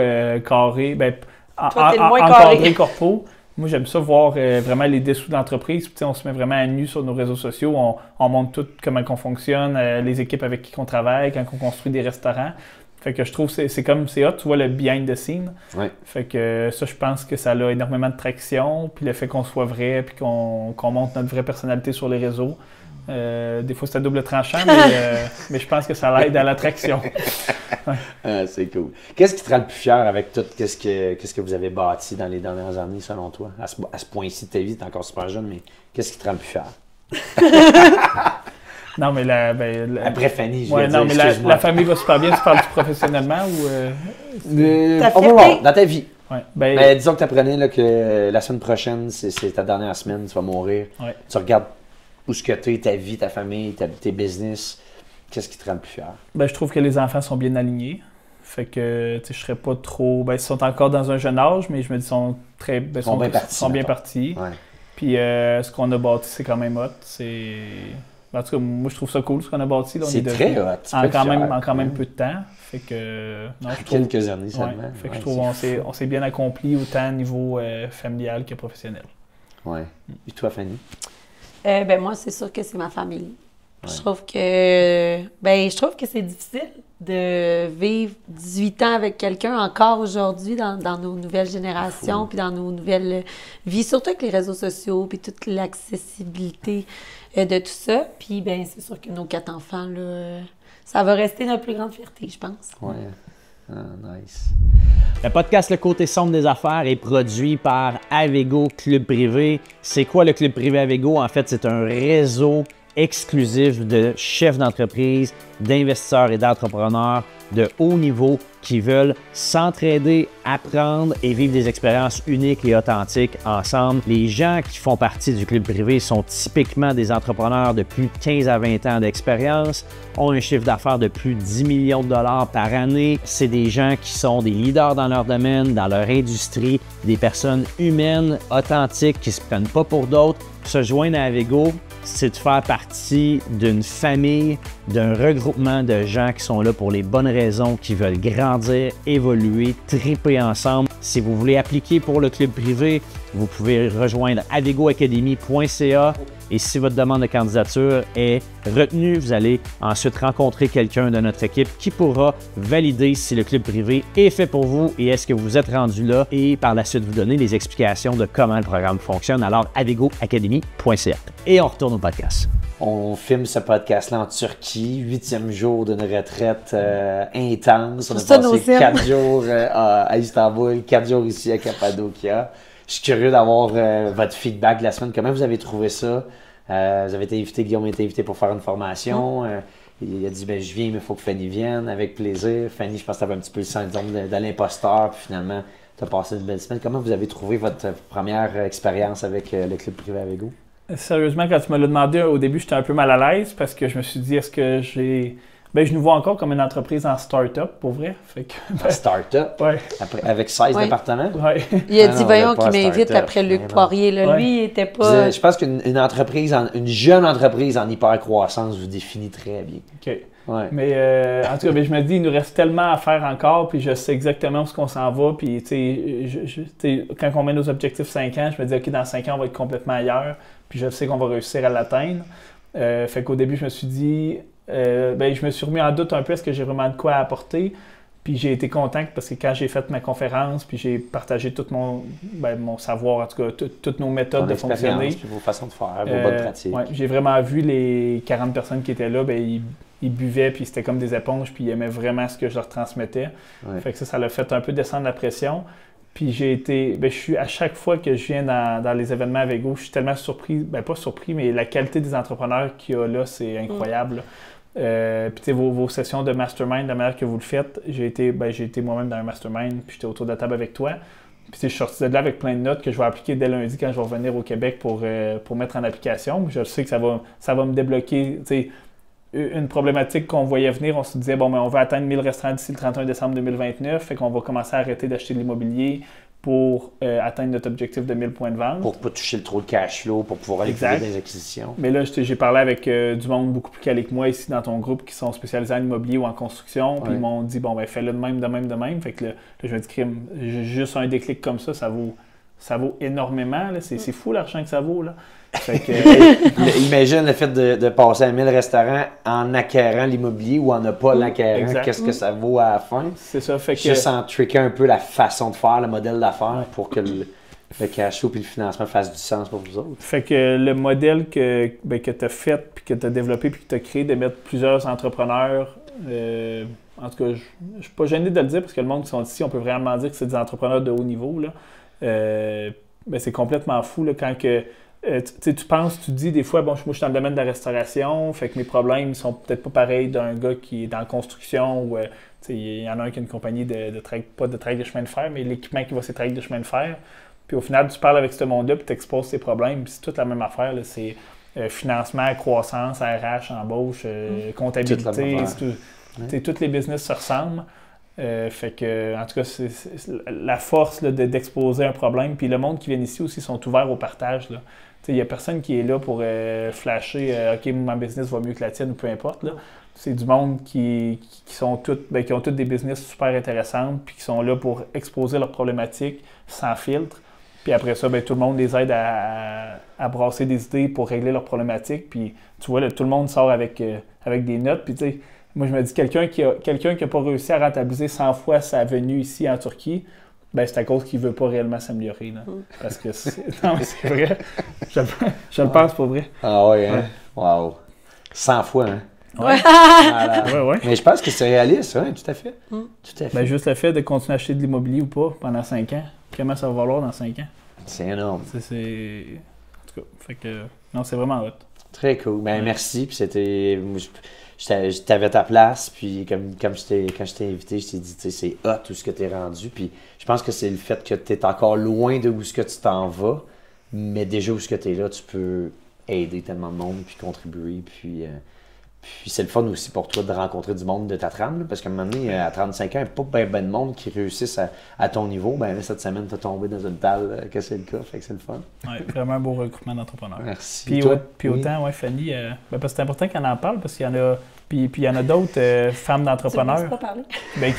carré. Ben, Toi, t'es le moins carré. encadré corpo. Moi, j'aime ça voir vraiment les dessous d'entreprise. Puis, tu sais, on se met vraiment à nu sur nos réseaux sociaux. On montre tout comment on fonctionne, les équipes avec qui on travaille, quand on construit des restaurants. Fait que je trouve que c'est hot, tu vois le behind the scene. Ouais. Fait que ça, je pense que ça a énormément de traction. Puis le fait qu'on soit vrai, puis qu'on montre notre vraie personnalité sur les réseaux. Des fois, c'est à double tranchant, mais je pense que ça l'aide à l'attraction. Ah, c'est cool. Qu'est-ce qui te rend le plus fier avec tout qu'est-ce que vous avez bâti dans les dernières années, selon toi? À ce point-ci de ta vie, tu es encore super jeune, mais qu'est-ce qui te rend le plus fier? Non, mais Après Fanny, je ouais, vais non, dire, mais excuse-moi. la famille va super bien. Tu parles-tu professionnellement ou... Ta on va fierté. voir, dans ta vie. Ouais. Ben, disons que tu apprenais que la semaine prochaine, c'est ta dernière semaine, tu vas mourir. Ouais. Tu regardes où ce que tu es, ta vie, ta famille, tes business. Qu'est-ce qui te rend le plus fier? Ben, je trouve que les enfants sont bien alignés. Fait que, tu sais, je serais pas trop... Ben, ils sont encore dans un jeune âge, mais je me dis, ils sont très... Ben, Sont bien partis, sont bien mettons. partis. Ouais. Puis ce qu'on a bâti, c'est quand même hot. En tout cas, moi, je trouve ça cool, ce qu'on a bâti. Là, on C'est est devenu- très hot. Tu peux En être quand fier. même peu de temps. Fait que... Non, je trouve... Quelques années Ouais. seulement. Fait que Ouais, je trouve on s'est bien accompli autant au niveau familial que professionnel. Ouais. Et toi, Fanny? Ben moi, c'est sûr que c'est ma famille. Ouais. Je trouve que c'est difficile de vivre 18 ans avec quelqu'un encore aujourd'hui dans nos nouvelles générations, puis dans nos nouvelles vies, surtout avec les réseaux sociaux, puis toute l'accessibilité de tout ça. Puis ben c'est sûr que nos 4 enfants, là, ça va rester notre plus grande fierté, je pense. Ouais. Ah, nice. Le podcast Le Côté sombre des affaires est produit par Avego Club Privé. C'est quoi le Club Privé Avego? En fait, c'est un réseau exclusif de chefs d'entreprise, d'investisseurs et d'entrepreneurs de haut niveau qui veulent s'entraider, apprendre et vivre des expériences uniques et authentiques ensemble. Les gens qui font partie du club privé sont typiquement des entrepreneurs de plus de 15 à 20 ans d'expérience, ont un chiffre d'affaires de plus de 10 millions de dollars par année. C'est des gens qui sont des leaders dans leur domaine, dans leur industrie, des personnes humaines, authentiques, qui ne se prennent pas pour d'autres. Se joindre à Avego, c'est de faire partie d'une famille, d'un regroupement de gens qui sont là pour les bonnes raisons, qui veulent grandir, évoluer, triper ensemble. Si vous voulez appliquer pour le club privé, vous pouvez rejoindre avegoacademy.ca et si votre demande de candidature est retenue, vous allez ensuite rencontrer quelqu'un de notre équipe qui pourra valider si le club privé est fait pour vous et est-ce que vous êtes rendu là et par la suite vous donner les explications de comment le programme fonctionne. Alors, avegoacademy.ca. Et on retourne au podcast. On filme ce podcast-là en Turquie, 8e jour d'une retraite intense. On a passé 4 jours à Istanbul, 4 jours ici à Cappadocia. Je suis curieux d'avoir votre feedback de la semaine. Comment vous avez trouvé ça? Vous avez été invité, Guillaume a été invité pour faire une formation. Il a dit, ben, je viens, mais il faut que Fanny vienne, avec plaisir. Fanny, je pense que tu avais un petit peu le syndrome de l'imposteur, puis finalement, tu as passé une belle semaine. Comment vous avez trouvé votre première expérience avec le club privé Avego? Sérieusement, quand tu me l'as demandé au début, j'étais un peu mal à l'aise parce que je me suis dit, est-ce que j'ai... Ben, je nous vois encore comme une entreprise en start-up, pour vrai. Fait que, en start-up? Ouais. Avec 16 départements? Ouais. Il a dit, voyons, qui m'invite après Luc Poirier. Là. Lui, il était pas... Je pense qu'une entreprise, une jeune entreprise en hyper-croissance vous définit très bien. OK. Ouais. Mais en tout cas, je me dis, il nous reste tellement à faire encore, puis je sais exactement où on s'en va. Puis, tu sais, quand on met nos objectifs 5 ans, je me dis, OK, dans 5 ans, on va être complètement ailleurs. Puis je sais qu'on va réussir à l'atteindre. Fait qu'au début, je me suis dit... je me suis remis en doute un peu, est-ce que j'ai vraiment de quoi apporter? Puis j'ai été content parce que quand j'ai fait ma conférence, puis j'ai partagé tout mon savoir, en tout cas, toutes nos méthodes de fonctionner. Puis vos façons de faire, vos bonnes pratiques. Ouais, j'ai vraiment vu les 40 personnes qui étaient là, ils buvaient, puis c'était comme des éponges, puis ils aimaient vraiment ce que je leur transmettais. Ouais. Fait que ça l'a fait un peu descendre la pression. Puis j'ai été, je suis à chaque fois que je viens dans les événements Avego, je suis tellement surpris, pas surpris, mais la qualité des entrepreneurs qu'il y a là, c'est incroyable. Puis tu sais, vos sessions de mastermind, la manière que vous le faites, j'ai été moi-même dans un mastermind, puis j'étais autour de la table avec toi. Puis je suis sorti de là avec plein de notes que je vais appliquer dès lundi quand je vais revenir au Québec pour mettre en application. Je sais que ça va me débloquer, tu sais, une problématique qu'on voyait venir, on se disait, bon, mais on va atteindre 1000 restaurants d'ici le 31 décembre 2029, fait qu'on va commencer à arrêter d'acheter de l'immobilier pour atteindre notre objectif de 1000 points de vente. Pour ne pas toucher trop de cash flow, pour pouvoir aller faire des acquisitions. Mais là, j'ai parlé avec du monde beaucoup plus calé que moi ici dans ton groupe qui sont spécialisés en immobilier ou en construction, puis ils m'ont dit, bon, fais-le de même. Fait que là, je me dis, juste un déclic comme ça vaut énormément. C'est fou l'argent que ça vaut. Là. Fait que, imagine le fait de passer à 1000 restaurants en acquérant l'immobilier ou en ne pas l'acquérant. Qu'est-ce que ça vaut à la fin? C'est ça. Fait que... Juste en tricker un peu la façon de faire, le modèle d'affaires pour que le cash flow et le financement fassent du sens pour vous autres. Fait que le modèle que tu as fait, puis que tu as développé, puis que tu as créé de mettre plusieurs entrepreneurs, en tout cas, je ne suis pas gêné de le dire parce que le monde qui sont ici, on peut vraiment dire que c'est des entrepreneurs de haut niveau. Là. C'est complètement fou là, quand que. Tu penses, tu dis des fois, bon, moi je suis dans le domaine de la restauration, fait que mes problèmes sont peut-être pas pareils d'un gars qui est dans la construction ou il y en a un qui a une compagnie pas de travail de chemin de fer, mais l'équipement qui va ses travails de chemin de fer. Puis au final, tu parles avec ce monde-là, puis tu exposes tes problèmes, puis c'est toute la même affaire. Là, c'est financement, croissance, RH, embauche, comptabilité, tous les business se ressemblent. Fait que, en tout cas, c'est la force là, d'exposer un problème. Puis le monde qui vient ici aussi sont ouverts au partage. Il n'y a personne qui est là pour flasher OK, ma business va mieux que la tienne ou peu importe. C'est du monde qui sont qui ont toutes des business super intéressantes puis qui sont là pour exposer leurs problématiques sans filtre. Puis après ça, tout le monde les aide à brasser des idées pour régler leurs problématiques. Puis tu vois, là, tout le monde sort avec des notes. Puis tu sais, moi je me dis, quelqu'un qui n'a pas réussi à rentabiliser 100 fois sa venue ici en Turquie, c'est à cause qu'il ne veut pas réellement s'améliorer. Là. Parce que non, mais c'est vrai. Je le pense pour vrai. Ah ouais, hein? Wow. 100 fois, hein? Ouais. Mais je pense que c'est réaliste, hein? Tout à fait. Tout à fait. Juste le fait de continuer à acheter de l'immobilier ou pas pendant 5 ans, comment ça va valoir dans 5 ans? C'est énorme. En tout cas, fait que, non, c'est vraiment hot. Très cool. Ben, merci. Puis c'était... T'avais ta place, puis quand je t'ai invité, je t'ai dit, tu sais, c'est hot tout ce que t'es rendu. Puis je pense que c'est le fait que t'es encore loin de où ce que tu t'en vas, mais déjà où ce que t'es là, tu peux aider tellement de monde, puis contribuer, puis c'est le fun aussi pour toi de rencontrer du monde de ta trame, là, parce qu'à un moment donné, à 35 ans, il n'y a pas ben de monde qui réussissent à ton niveau. Ben là, cette semaine, tu as tombé dans une dalle que c'est le cas, fait que c'est le fun. Oui, vraiment un beau regroupement d'entrepreneurs. Merci. Puis, toi? puis autant, ouais, Fanny, parce que c'est important qu'elle en parle, parce qu'il y en a. Puis il y en a d'autres femmes d'entrepreneurs. Tu ne pas parler? Ben,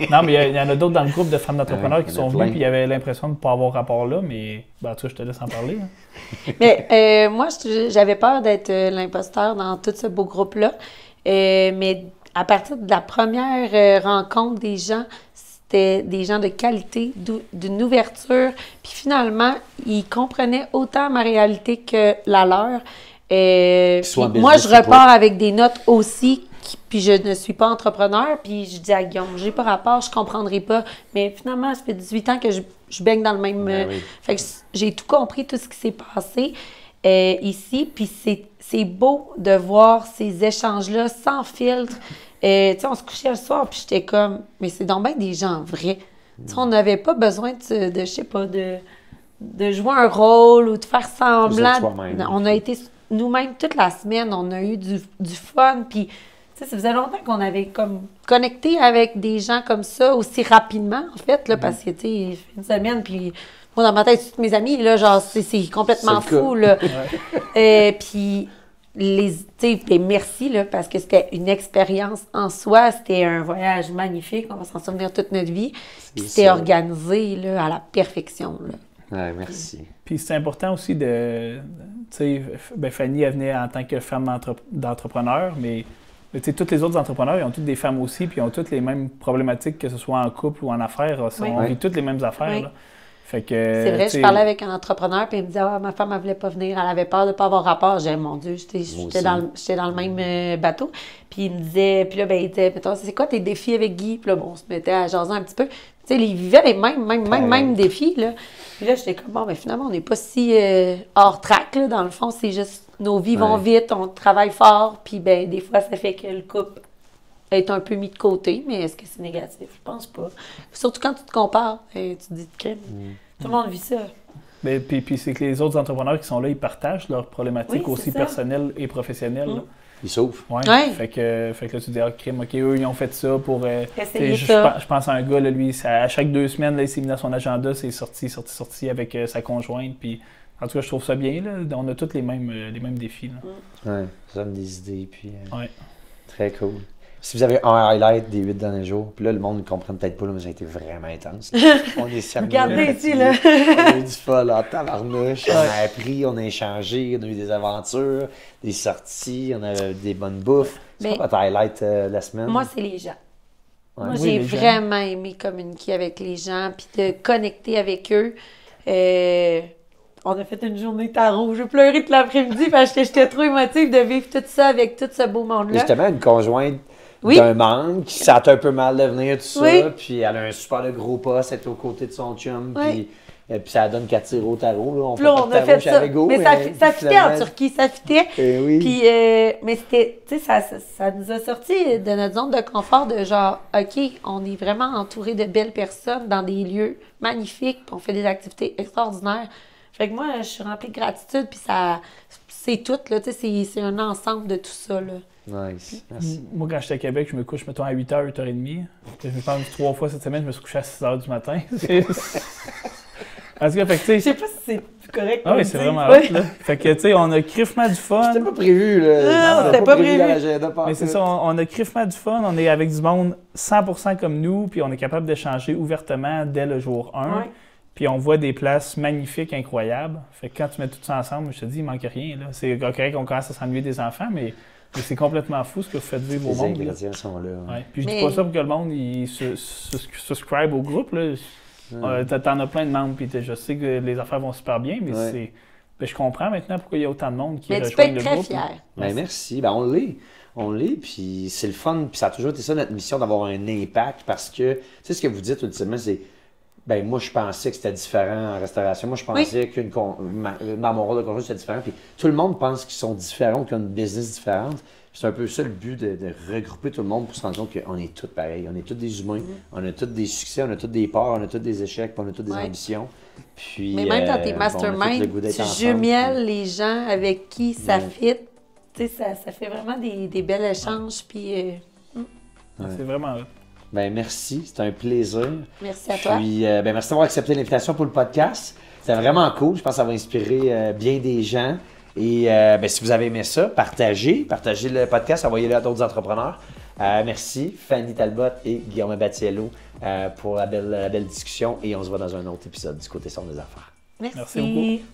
non, mais il y en a d'autres dans le groupe de femmes d'entrepreneurs qui sont venues, puis il y avait l'impression de ne pas avoir rapport là, mais ben, tu vois, je te laisse en parler. Hein. Mais moi, j'avais peur d'être l'imposteur dans tout ce beau groupe-là. Mais à partir de la première rencontre des gens, c'était des gens de qualité, d'une ouverture. Puis finalement, ils comprenaient autant ma réalité que la leur. Moi, je repars avec des notes aussi, puis je ne suis pas entrepreneur, puis je dis à Guillaume, j'ai pas rapport, je comprendrai pas. Mais finalement, ça fait 18 ans que je baigne dans le même... Fait que j'ai tout compris, tout ce qui s'est passé ici, puis c'est beau de voir ces échanges-là sans filtre. Tu sais, on se couchait le soir, puis j'étais comme, mais c'est donc bien des gens vrais. Tu sais, on n'avait pas besoin de je sais pas, de jouer un rôle ou de faire semblant. On a été nous-mêmes toute la semaine, on a eu du fun, puis tu sais, ça faisait longtemps qu'on avait comme connecté avec des gens comme ça aussi rapidement, en fait, là, parce que, tu sais, une semaine, puis moi, dans ma tête, toutes mes amies, là, genre, c'est complètement fou, là. Puis, tu sais, merci, là, parce que c'était une expérience en soi, c'était un voyage magnifique, on va s'en souvenir toute notre vie, puis c'était organisé, là, à la perfection, là. Ouais, merci. Puis c'est important aussi de... Tu sais, ben Fanny, elle venait en tant que femme d'entrepreneur, mais tu sais, tous les autres entrepreneurs, ils ont toutes des femmes aussi, puis ils ont toutes les mêmes problématiques, que ce soit en couple ou en affaires. On vit toutes les mêmes affaires, là. Fait que, c'est vrai, je parlais avec un entrepreneur, puis il me disait, ma femme, elle voulait pas venir, elle avait peur de ne pas avoir rapport. J'ai dit, mon Dieu, j'étais dans le même bateau. Puis il me disait, puis là, ben, il disait, c'est quoi tes défis avec Guy? Puis là, bon, on se mettait à jaser un petit peu. Tu sais, ils vivaient les mêmes défis, là. Puis là, j'étais comme, bon, ben finalement, on n'est pas si hors track, là. Dans le fond, c'est juste, nos vies vont vite, on travaille fort, puis ben, des fois, ça fait que le couple est un peu mis de côté, mais est-ce que c'est négatif? Je pense pas. Surtout quand tu te compares, tu te dis de crime. Tout le monde vit ça. Mais, puis c'est que les autres entrepreneurs qui sont là, ils partagent leurs problématiques aussi personnelles et professionnelles. Ils s'ouvrent. Ouais. Fait que là, tu te dis, crime, OK, eux, ils ont fait ça pour... je pense à un gars, là, lui, à chaque 2 semaines, là, il s'est mis dans son agenda, c'est sorti avec sa conjointe, puis... En tout cas, je trouve ça bien, là. On a tous les mêmes défis, là. Ouais, ça donne des idées, puis... Ouais. Très cool. Si vous avez un highlight des 8 derniers jours, puis là, le monde ne comprend peut-être pas, là, mais ça a été vraiment intense. On est sérieux. Regardez ici, là. On a eu du fun en tabarnouche. On a appris, on a échangé, on a eu des aventures, des sorties, on a des bonnes bouffes. C'est quoi votre highlight de la semaine? Moi, c'est les gens. Ouais. Moi, j'ai vraiment aimé communiquer avec les gens, puis de connecter avec eux. On a fait une journée tarot. J'ai pleuré toute l'après-midi parce que j'étais trop émotive de vivre tout ça avec tout ce beau monde-là. Justement, une conjointe d'un membre qui sent un peu mal de venir, tout ça, puis elle a un super gros poste, elle est aux côtés de son chum, puis ça donne qu'elle tire au tarot. Là. On a fait ça. Go, mais ça fitait en Turquie, ça fitait. Puis, mais c'était, tu sais, ça nous a sorti de notre zone de confort de genre, OK, on est vraiment entouré de belles personnes dans des lieux magnifiques, puis on fait des activités extraordinaires. Fait que moi, je suis remplie de gratitude, puis ça, c'est tout, là, tu sais, c'est un ensemble de tout ça, là. Nice, merci. Moi, quand j'étais à Québec, je me couche, mettons, à 8h, 8h30. Je me pense 3 fois cette semaine, je me suis couché à 6h du matin. En tout cas, fait que, tu sais... Je sais pas si c'est correct. Ah oui, c'est vraiment hot, là. Fait que, tu sais, on a criffement du fun. C'était pas prévu, là. Non, c'était pas prévu. Mais c'est ça, on a criffement du fun. On est avec du monde 100% comme nous, puis on est capable d'échanger ouvertement dès le jour 1. Ouais. Puis on voit des places magnifiques, incroyables. Fait que quand tu mets tout ça ensemble, je te dis, il manque rien, là. C'est correct qu'on commence à s'ennuyer des enfants, mais c'est complètement fou ce que vous faites vivre au monde. Les ingrédients sont là. Ouais. Puis je dis pas ça pour que le monde il subscribe au groupe, là. T'en as plein de membres, puis je sais que les affaires vont super bien, mais c'est... Ben, je comprends maintenant pourquoi il y a autant de monde qui rejoignent le groupe. Mais tu peux être très fier. Ben, merci. Ben, on l'est, puis c'est le fun. Puis ça a toujours été ça, notre mission, d'avoir un impact, parce que, tu sais, ce que vous dites, ultimement, c'est... Ben, moi, je pensais que c'était différent en restauration. Moi, je pensais dans mon rôle de conjoint, c'était différent. Puis tout le monde pense qu'ils sont différents, qu'ils ont une business différente. C'est un peu ça le but de regrouper tout le monde pour se rendre compte qu'on est tous pareils. On est tous des humains, on a tous des succès, on a tous des parts, on a tous des échecs, puis on a tous des ambitions. Puis, mais même dans tes on a masterminds, tous le goût d'être tu ensemble, jumelles les gens avec qui ça fit. Tu sais, ça fait vraiment des bels échanges. Puis, C'est vraiment hot. Ben, merci, c'était un plaisir. merci à toi. Puis, ben, merci d'avoir accepté l'invitation pour le podcast. C'était vraiment cool. Je pense que ça va inspirer bien des gens. Et ben, si vous avez aimé ça, partagez le podcast, envoyez-le à d'autres entrepreneurs. Merci, Fanny Talbot et Guillaume Battiello pour la belle discussion. Et on se voit dans un autre épisode du Côté Sombre des Affaires. Merci. Merci beaucoup.